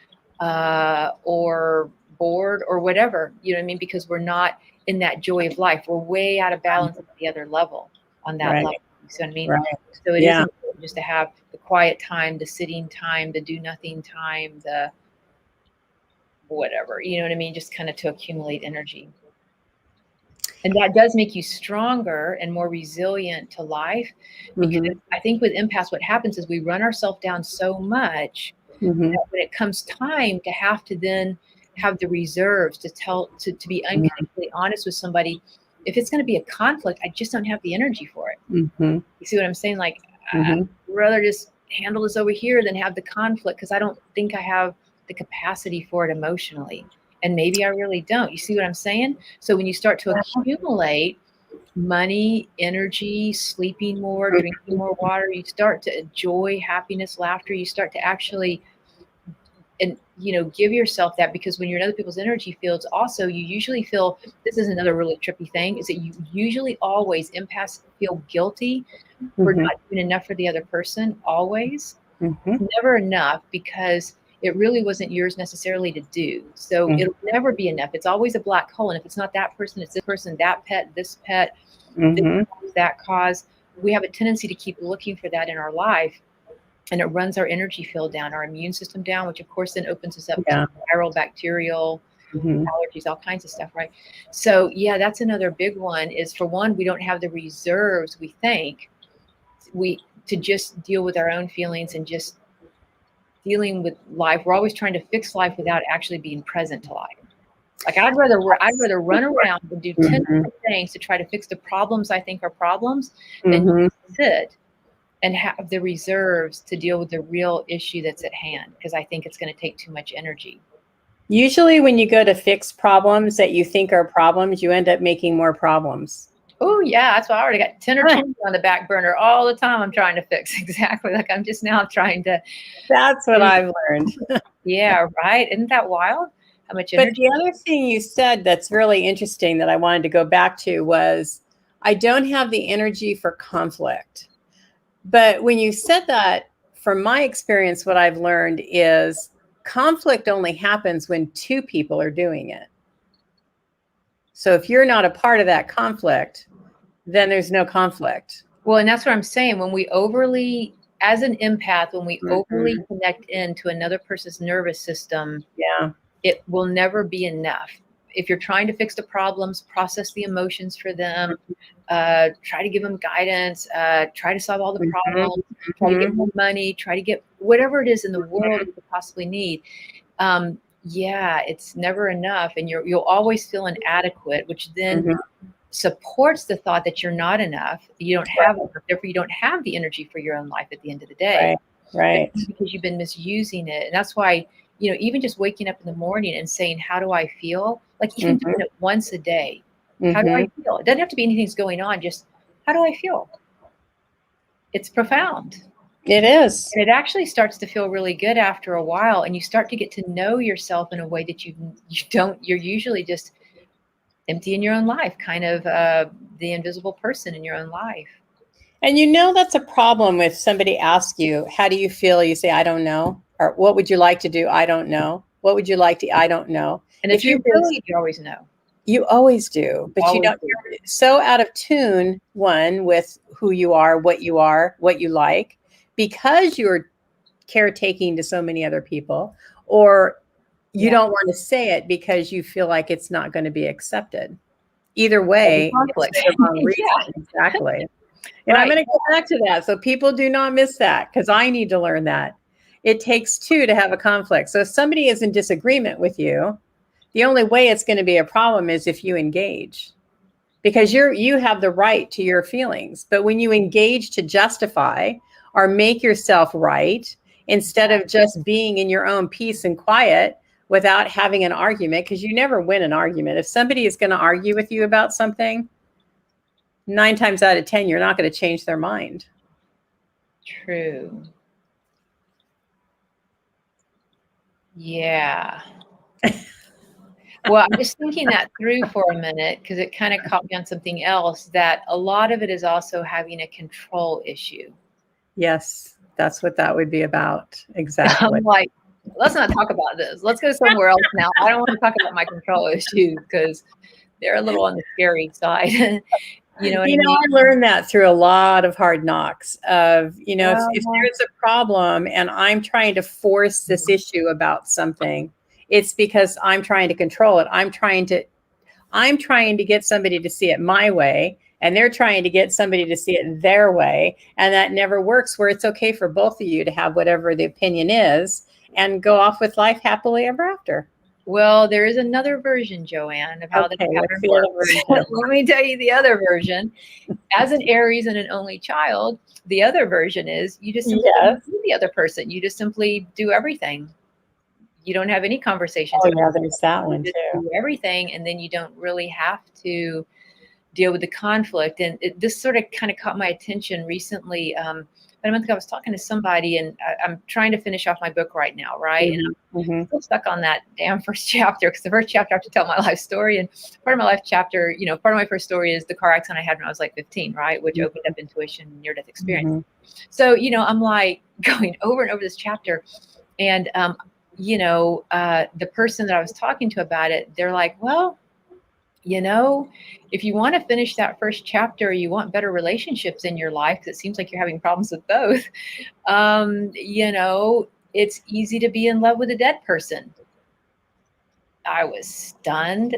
or bored or whatever, you know what I mean? Because we're not in that joy of life. We're way out of balance at the other level, on that level. You see what I mean? Right. So it is important just to have the quiet time, the sitting time, the do nothing time, the whatever, you know what I mean? Just kind of to accumulate energy. And that does make you stronger and more resilient to life. Because I think with empaths, what happens is we run ourselves down so much that when it comes time to have to then have the reserves to be unconditionally honest with somebody, if it's going to be a conflict, I just don't have the energy for it. You see what I'm saying? Like, I'd rather just handle this over here than have the conflict, because I don't think I have the capacity for it emotionally. And maybe I really don't. You see what I'm saying? So when you start to accumulate money, energy, sleeping more, drinking more water, you start to enjoy happiness, laughter. You start to actually, and give yourself that, because when you're in other people's energy fields, also you usually feel, this is another really trippy thing, is that you usually always, empaths feel guilty for not doing enough for the other person. Always. Never enough, because it really wasn't yours necessarily to do. So it'll never be enough. It's always a black hole. And if it's not that person, it's this person, that pet, this pet, that cause. We have a tendency to keep looking for that in our life. And it runs our energy field down, our immune system down, which of course then opens us up to viral, bacterial, allergies, all kinds of stuff, right? So yeah, that's another big one, is for one, we don't have the reserves, we think, to just deal with our own feelings and just dealing with life. We're always trying to fix life without actually being present to life. Like I'd rather run around and do 10 different things to try to fix the problems I think are problems than sit and have the reserves to deal with the real issue that's at hand, because I think it's going to take too much energy. Usually when you go to fix problems that you think are problems, you end up making more problems. Oh yeah, that's why I already got 10 or 20 on the back burner all the time. I'm trying to fix. Exactly. Like I'm just now trying to. That's what I've learned. Yeah, right. Isn't that wild? How much energy? But the other thing you said that's really interesting that I wanted to go back to was, I don't have the energy for conflict. But when you said that, from my experience, what I've learned is conflict only happens when two people are doing it. So if you're not a part of that conflict, then there's no conflict. Well, and that's what I'm saying. When we overly, as an empath, when we overly connect into another person's nervous system, it will never be enough. If you're trying to fix the problems, process the emotions for them, try to give them guidance, try to solve all the problems, try to get more money, try to get whatever it is in the world you could possibly need. It's never enough. And you'll always feel inadequate, which then supports the thought that you're not enough. You don't have enough, therefore you don't have the energy for your own life at the end of the day. Right. Because you've been misusing it. And that's why, even just waking up in the morning and saying, how do I feel? Like even doing it once a day. How do I feel? It doesn't have to be anything's going on. Just how do I feel? It's profound. It is. And it actually starts to feel really good after a while. And you start to get to know yourself in a way that you're usually just empty in your own life, kind of the invisible person in your own life. And that's a problem with somebody asks you, how do you feel? You say, I don't know. Or what would you like to do? I don't know. What would you like to, I don't know. And if you really, you always know. You always do, but you're so out of tune, one, with who you are, what you like, because you're caretaking to so many other people, or you don't want to say it because you feel like it's not going to be accepted. Either way, it's the wrong reason. Exactly. And I'm going to go back to that. So people do not miss that, because I need to learn that. It takes two to have a conflict. So if somebody is in disagreement with you, the only way it's going to be a problem is if you engage, because you have the right to your feelings. But when you engage to justify or make yourself right, instead of just being in your own peace and quiet without having an argument, because you never win an argument. If somebody is going to argue with you about something, 9 times out of 10, you're not going to change their mind. True. Yeah. Well, I'm just thinking that through for a minute, because it kind of caught me on something else, that a lot of it is also having a control issue. Yes, that's what that would be about. Exactly. I'm like, let's not talk about this. Let's go somewhere else now. I don't want to talk about my control issues because they're a little on the scary side. I learned that through a lot of hard knocks of, if there's a problem and I'm trying to force this issue about something, it's because I'm trying to control it. I'm trying to get somebody to see it my way, and they're trying to get somebody to see it their way. And that never works, where it's okay for both of you to have whatever the opinion is and go off with life happily ever after. Well, there is another version, Joanne, of how the pattern works. Let me tell you the other version. As an Aries and an only child, the other version is you just simply do the other person. You just simply do everything. You don't have any conversations. Oh, yeah, there's that one too. Do everything, and then you don't really have to deal with the conflict. And this sort of kind of caught my attention recently. About a month ago, I was talking to somebody, and I'm trying to finish off my book right now, right? And I'm still stuck on that damn first chapter, because the first chapter I have to tell my life story. And part of my life chapter, part of my first story is the car accident I had when I was like 15, right? Which opened up intuition, near-death experience. So, I'm like going over and over this chapter. And, the person that I was talking to about it, they're like, well, if you want to finish that first chapter, you want better relationships in your life, because it seems like you're having problems with both. It's easy to be in love with a dead person. I was stunned.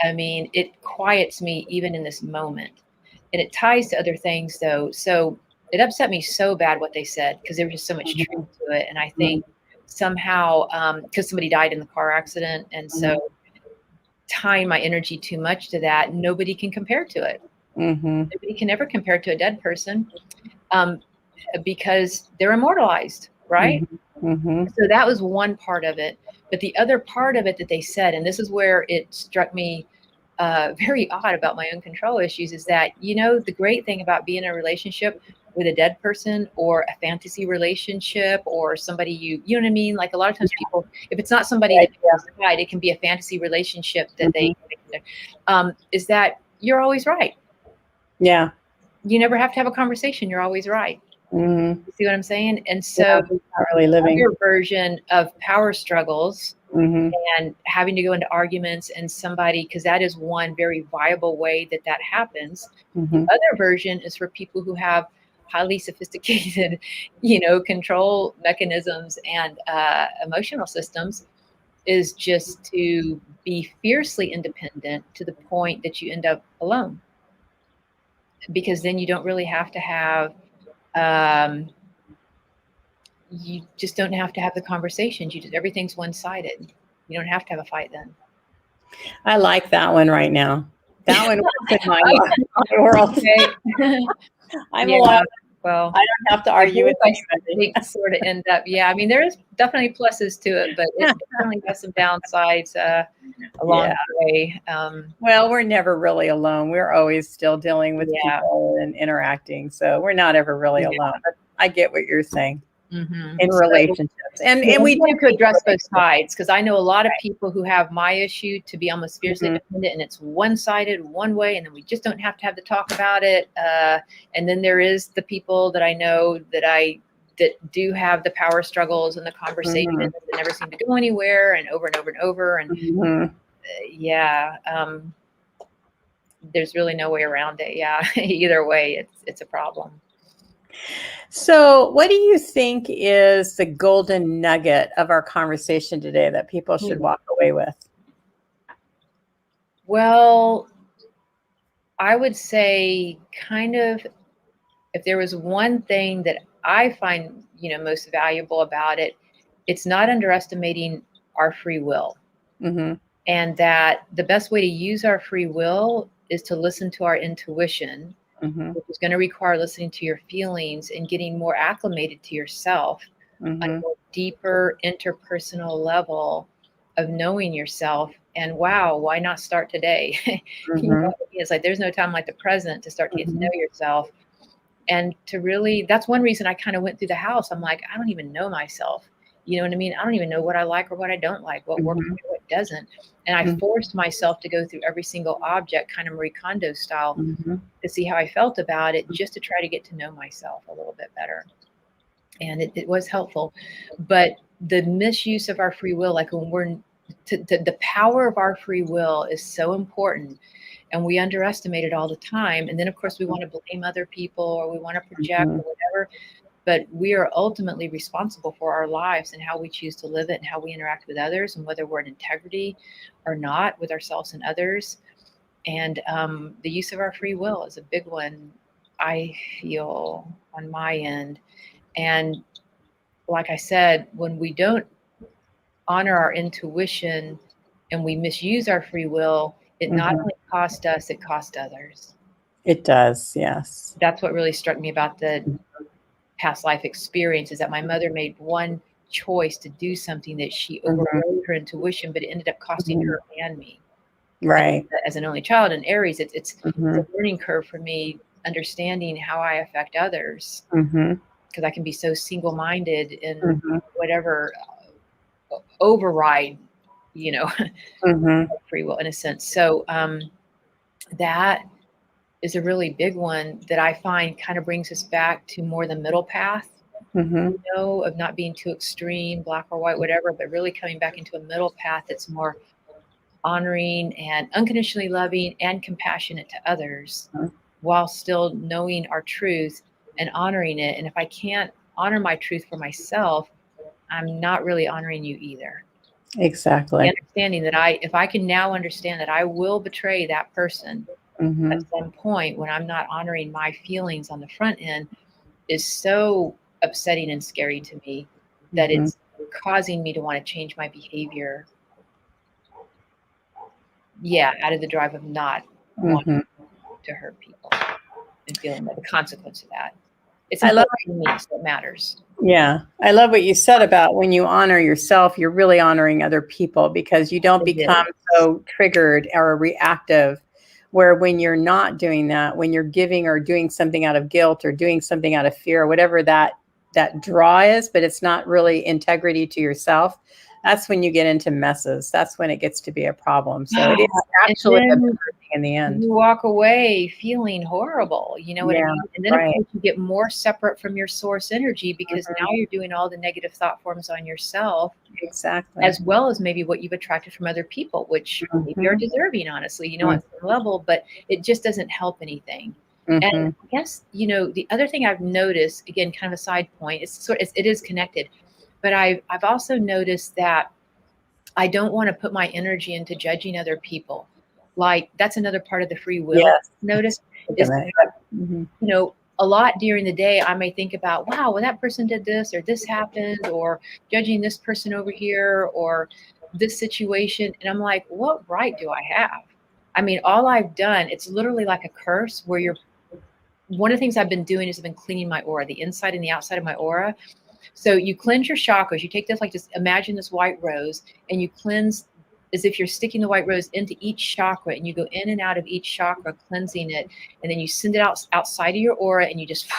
I mean, it quiets me even in this moment. And it ties to other things, though. So it upset me so bad what they said, because there was just so much truth to it. And I think somehow, because somebody died in the car accident, and so tying my energy too much to that, nobody can compare to it. Nobody can ever compare to a dead person, because they're immortalized, right? So that was one part of it. But the other part of it that they said, and this is where it struck me very odd about my own control issues, is that, the great thing about being in a relationship with a dead person, or a fantasy relationship, or somebody you know what I mean? Like, a lot of times people, if it's not somebody that died, it can be a fantasy relationship that they, is that you're always right. Yeah. You never have to have a conversation. You're always right. You see what I'm saying? And so not really living your version of power struggles and having to go into arguments and somebody, because that is one very viable way that happens. The other version is for people who have highly sophisticated, control mechanisms and emotional systems. is just to be fiercely independent to the point that you end up alone. Because then you don't really have to have, you just don't have to have the conversations. Everything's one-sided. You don't have to have a fight then. I like that one right now. That one works in my world. I'm alone. Well, I don't have to argue with anybody. Sort of end up, yeah. I mean, there is definitely pluses to it, but it definitely has some downsides along the way. Well, we're never really alone. We're always still dealing with people and interacting, so we're not ever really alone. But I get what you're saying. In relationships, and we need to address both sides, because I know a lot of people who have my issue to be almost fiercely independent, and it's one-sided one way, and then we just don't have to have to talk about it. And then there is the people that I know that do have the power struggles and the conversations that never seem to go anywhere, and over and over and over. And there's really no way around it. Yeah, either way, it's a problem. So what do you think is the golden nugget of our conversation today that people should walk away with? Well, I would say kind of, if there was one thing that I find, most valuable about it, it's not underestimating our free will. And that the best way to use our free will is to listen to our intuition, which is going to require listening to your feelings and getting more acclimated to yourself on a more deeper interpersonal level of knowing yourself. And wow, why not start today? It's like there's no time like the present to start to get to know yourself. And to really, that's one reason I kind of went through the house. I'm like, I don't even know myself. You know what I mean? I don't even know what I like or what I don't like, what works and what doesn't. And I forced myself to go through every single object, kind of Marie Kondo style, to see how I felt about it, just to try to get to know myself a little bit better. And it was helpful. But the misuse of our free will, like when the power of our free will is so important, and we underestimate it all the time. And then, of course, we want to blame other people, or we want to project or whatever. But we are ultimately responsible for our lives and how we choose to live it and how we interact with others, and whether we're in integrity or not with ourselves and others. And the use of our free will is a big one, I feel, on my end. And like I said, when we don't honor our intuition and we misuse our free will, it not only costs us, it costs others. It does, yes. That's what really struck me about the past life experience, is that my mother made one choice to do something that she overrode her intuition, but it ended up costing her and me. Right. And as an only child in Aries, it's a learning curve for me, understanding how I affect others, because I can be so single-minded in whatever override, free will in a sense. So that is a really big one that I find kind of brings us back to more the middle path, of not being too extreme, black or white, whatever, but really coming back into a middle path that's more honoring and unconditionally loving and compassionate to others, while still knowing our truth and honoring it. And if I can't honor my truth for myself, I'm not really honoring you either. Exactly. Understanding that if I can now understand that I will betray that person at some point when I'm not honoring my feelings on the front end, is so upsetting and scary to me that it's causing me to want to change my behavior. Yeah, out of the drive of not wanting to hurt people and feeling the consequence of that. It's important to me, so it matters. Yeah. I love what you said about when you honor yourself, you're really honoring other people, because you don't become so triggered or reactive, where when you're not doing that, when you're giving or doing something out of guilt or doing something out of fear, whatever that draw is, but it's not really integrity to yourself, that's when you get into messes. That's when it gets to be a problem. So it is actually a good thing in the end. You walk away feeling horrible, you know what I mean? And then of course you get more separate from your source energy, because now you're doing all the negative thought forms on yourself. Exactly. As well as maybe what you've attracted from other people, which maybe are deserving, honestly, on some level, but it just doesn't help anything. And I guess, the other thing I've noticed, again, kind of a side point, it is connected, but I've also noticed that I don't want to put my energy into judging other people. Like, that's another part of the free will. Yes. Notice is that, a lot during the day, I may think about, wow, well, that person did this, or this happened, or judging this person over here, or this situation. And I'm like, what right do I have? I mean, all I've done, it's literally like a curse where one of the things I've been doing is I've been cleaning my aura, the inside and the outside of my aura. So you cleanse your chakras. You take this, like, just imagine this white rose, and you cleanse as if you're sticking the white rose into each chakra, and you go in and out of each chakra, cleansing it. And then you send it outside of your aura, and you just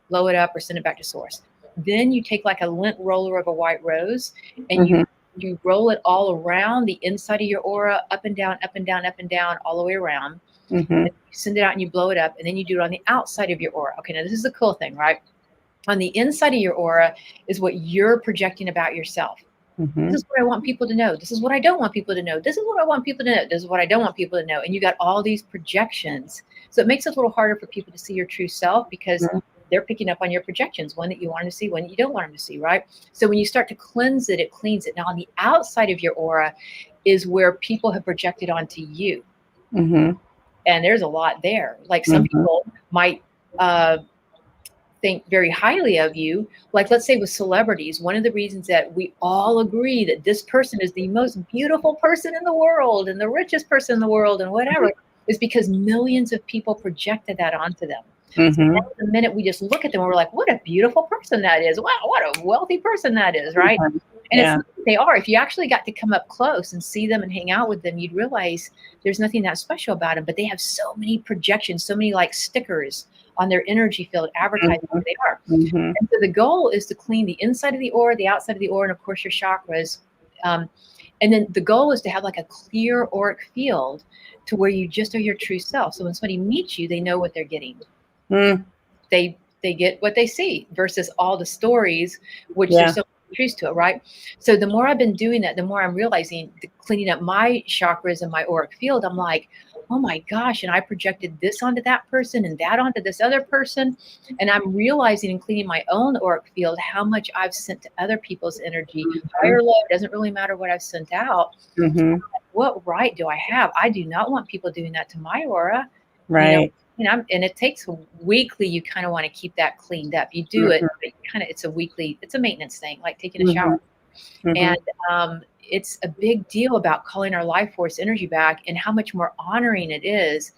blow it up or send it back to source. Then you take like a lint roller of a white rose, and you roll it all around the inside of your aura, up and down, up and down, up and down, all the way around. And you send it out and you blow it up, and then you do it on the outside of your aura. Okay, now this is the cool thing, right? On the inside of your aura is what you're projecting about yourself. This is what I want people to know. This is what I don't want people to know. This is what I want people to know. This is what I don't want people to know. And you got all these projections. So it makes it a little harder for people to see your true self, because they're picking up on your projections, one that you want to see, one that you don't want them to see, right? So when you start to cleanse it, it cleans it. Now on the outside of your aura is where people have projected onto you. And there's a lot there. Like, some people might think very highly of you. Like, let's say with celebrities, one of the reasons that we all agree that this person is the most beautiful person in the world and the richest person in the world and whatever is because millions of people projected that onto them. So the minute we just look at them, we're like, what a beautiful person that is. Wow, what a wealthy person that is, right? And it's not what they are. If you actually got to come up close and see them and hang out with them, you'd realize there's nothing that special about them, but they have so many projections, so many like stickers on their energy field advertising who they are. And so the goal is to clean the inside of the aura, the outside of the aura, and of course your chakras. And then the goal is to have like a clear auric field to where you just are your true self. So when somebody meets you, they know what they're getting. They get what they see versus all the stories, which there's so much truth to it, right? So the more I've been doing that, the more I'm realizing, cleaning up my chakras and my auric field, I'm like, oh my gosh, and I projected this onto that person and that onto this other person. And I'm realizing in cleaning my own auric field how much I've sent to other people's energy. High or low, doesn't really matter what I've sent out. What right do I have? I do not want people doing that to my aura. Right. And it takes weekly, you kind of want to keep that cleaned up. You do it, but it's a maintenance thing, like taking a shower. And it's a big deal about calling our life force energy back, and how much more honoring it is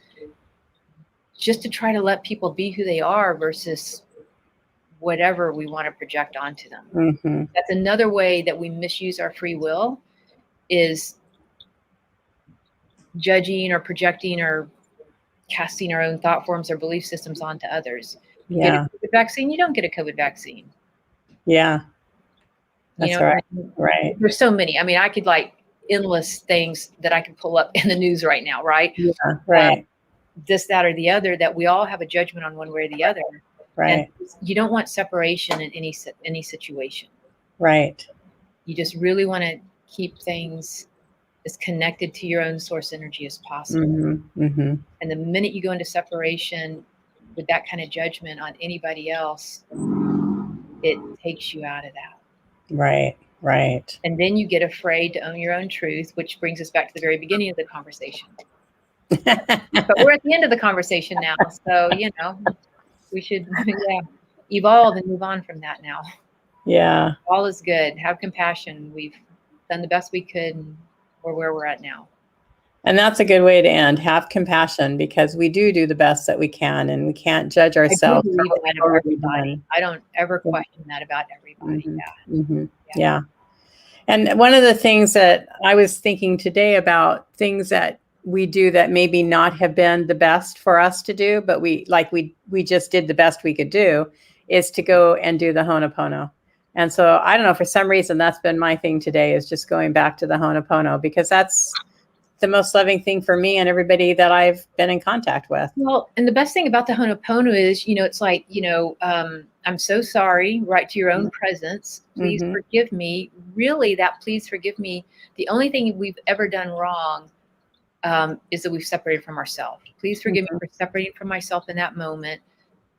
just to try to let people be who they are versus whatever we want to project onto them. That's another way that we misuse our free will, is judging or projecting or casting our own thought forms or belief systems onto others. You get a COVID vaccine, you don't get a COVID vaccine. That's right. Right. There's so many. I mean, I could like endless things that I could pull up in the news right now, right? Right. This, that, or the other, that we all have a judgment on one way or the other. Right. And you don't want separation in any situation. Right. You just really want to keep things as connected to your own source energy as possible. And the minute you go into separation with that kind of judgment on anybody else, it takes you out of that. Right. Right. And then you get afraid to own your own truth, which brings us back to the very beginning of the conversation. But we're at the end of the conversation now. So, we should evolve and move on from that now. Yeah. All is good. Have compassion. We've done the best we could, and we're where we're at now. And that's a good way to end. Have compassion, because we do the best that we can, and we can't judge ourselves. I do believe that about everybody. I don't ever question that about everybody. Yeah. And one of the things that I was thinking today about things that we do that maybe not have been the best for us to do, but we just did the best we could do, is to go and do the Ho'oponopono. And so I don't know, for some reason, that's been my thing today, is just going back to the Ho'oponopono, because that's the most loving thing for me and everybody that I've been in contact with. Well, and the best thing about the Ho'oponopono is, it's like, I'm so sorry, right to your own presence. Please forgive me. Really, that please forgive me. The only thing we've ever done wrong is that we've separated from ourselves. Please forgive me for separating from myself in that moment.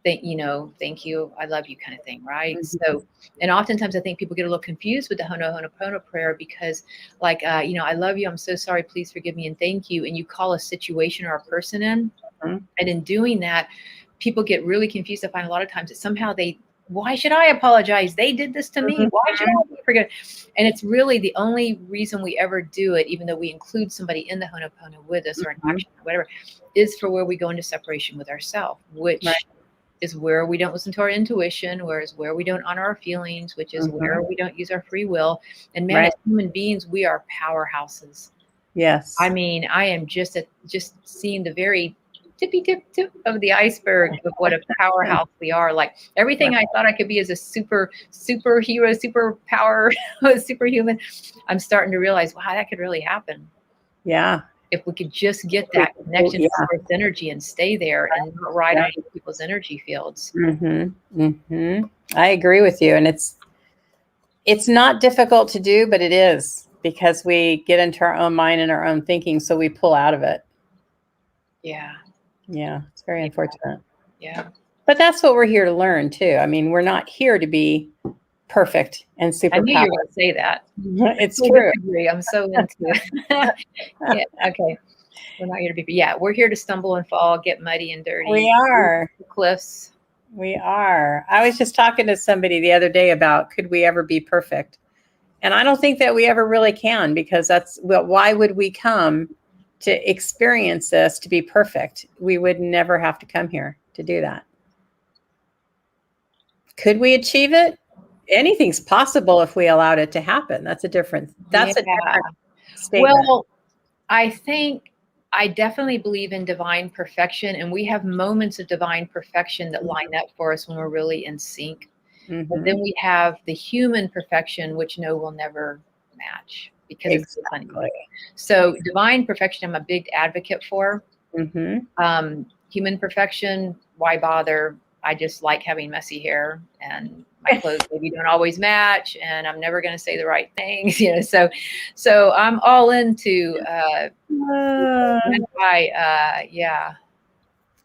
thank you, I love you kind of thing, right? Mhm. So, and oftentimes I think people get a little confused with the Ho'oponopono prayer because like, I love you, I'm so sorry, please forgive me, and thank you. And you call a situation or a person in. Mhm. And in doing that, people get really confused. I find a lot of times that somehow why should I apologize? They did this to me. Why should I forget? And it's really the only reason we ever do it, even though we include somebody in the Ho'oponopono with us or an action or whatever, is for where we go into separation with ourselves, which Right. is where we don't listen to our intuition, where we don't honor our feelings, which is where we don't use our free will. And man, Right. as human beings, we are powerhouses. Yes. I mean, I am just seeing the very tippy tip of the iceberg of what a powerhouse we are. Like everything I thought I could be as a superhero, superpower, superhuman, I'm starting to realize, wow, that could really happen. Yeah. If we could just get that connection to Yeah. source energy and stay there and not ride on people's energy fields. I agree with you. And it's not difficult to do, but it is because we get into our own mind and our own thinking. So we pull out of it. Yeah. Yeah. It's very unfortunate. Yeah. But that's what we're here to learn too. I mean, we're not here to be perfect and super I knew you powerful. were going to say that. It's true. I'm so into it. Yeah. Okay. We're not here to be. Yeah. We're here to stumble and fall, get muddy and dirty. We are. Cliffs. We are. I was just talking to somebody the other day about could we ever be perfect? And I don't think that we ever really can, because why would we come to experience this to be perfect? We would never have to come here to do that. Could we achieve it? Anything's possible if we allowed it to happen. That's a different statement. Well, I definitely believe in divine perfection, and we have moments of divine perfection that line up for us when we're really in sync. But then we have the human perfection, which will never match because it's funny. So divine perfection, I'm a big advocate for. Human perfection, why bother? I just like having messy hair, and my clothes maybe don't always match, and I'm never going to say the right things, So I'm all into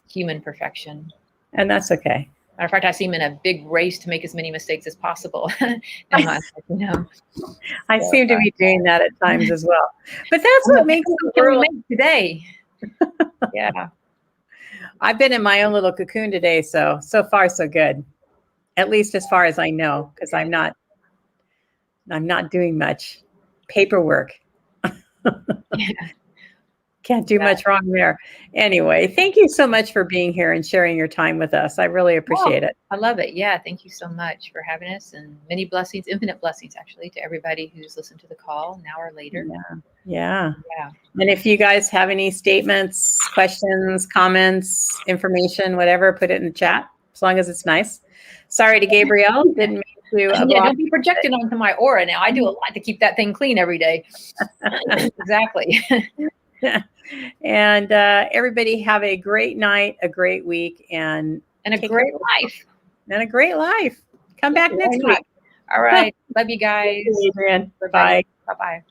human perfection, and that's okay. Matter of fact, I see him in a big race to make as many mistakes as possible. I seem to be doing that at times as well. But that's what makes the world today. Yeah. I've been in my own little cocoon today, so far so good. At least as far as I know, because I'm not doing much paperwork. Can't do much wrong there. Anyway, thank you so much for being here and sharing your time with us. I really appreciate it. I love it. Yeah. Thank you so much for having us, and many blessings, infinite blessings, actually, to everybody who's listened to the call now or later. Yeah. And if you guys have any statements, questions, comments, information, whatever, put it in the chat, as long as it's nice. Sorry to Gabrielle. Didn't mean to. Don't be projected onto my aura now. I do a lot to keep that thing clean every day. Exactly. And everybody have a great night, a great week, and a great life. And a great life. Come back next week. All right. Love you guys. Adrienne. Bye. Bye-bye.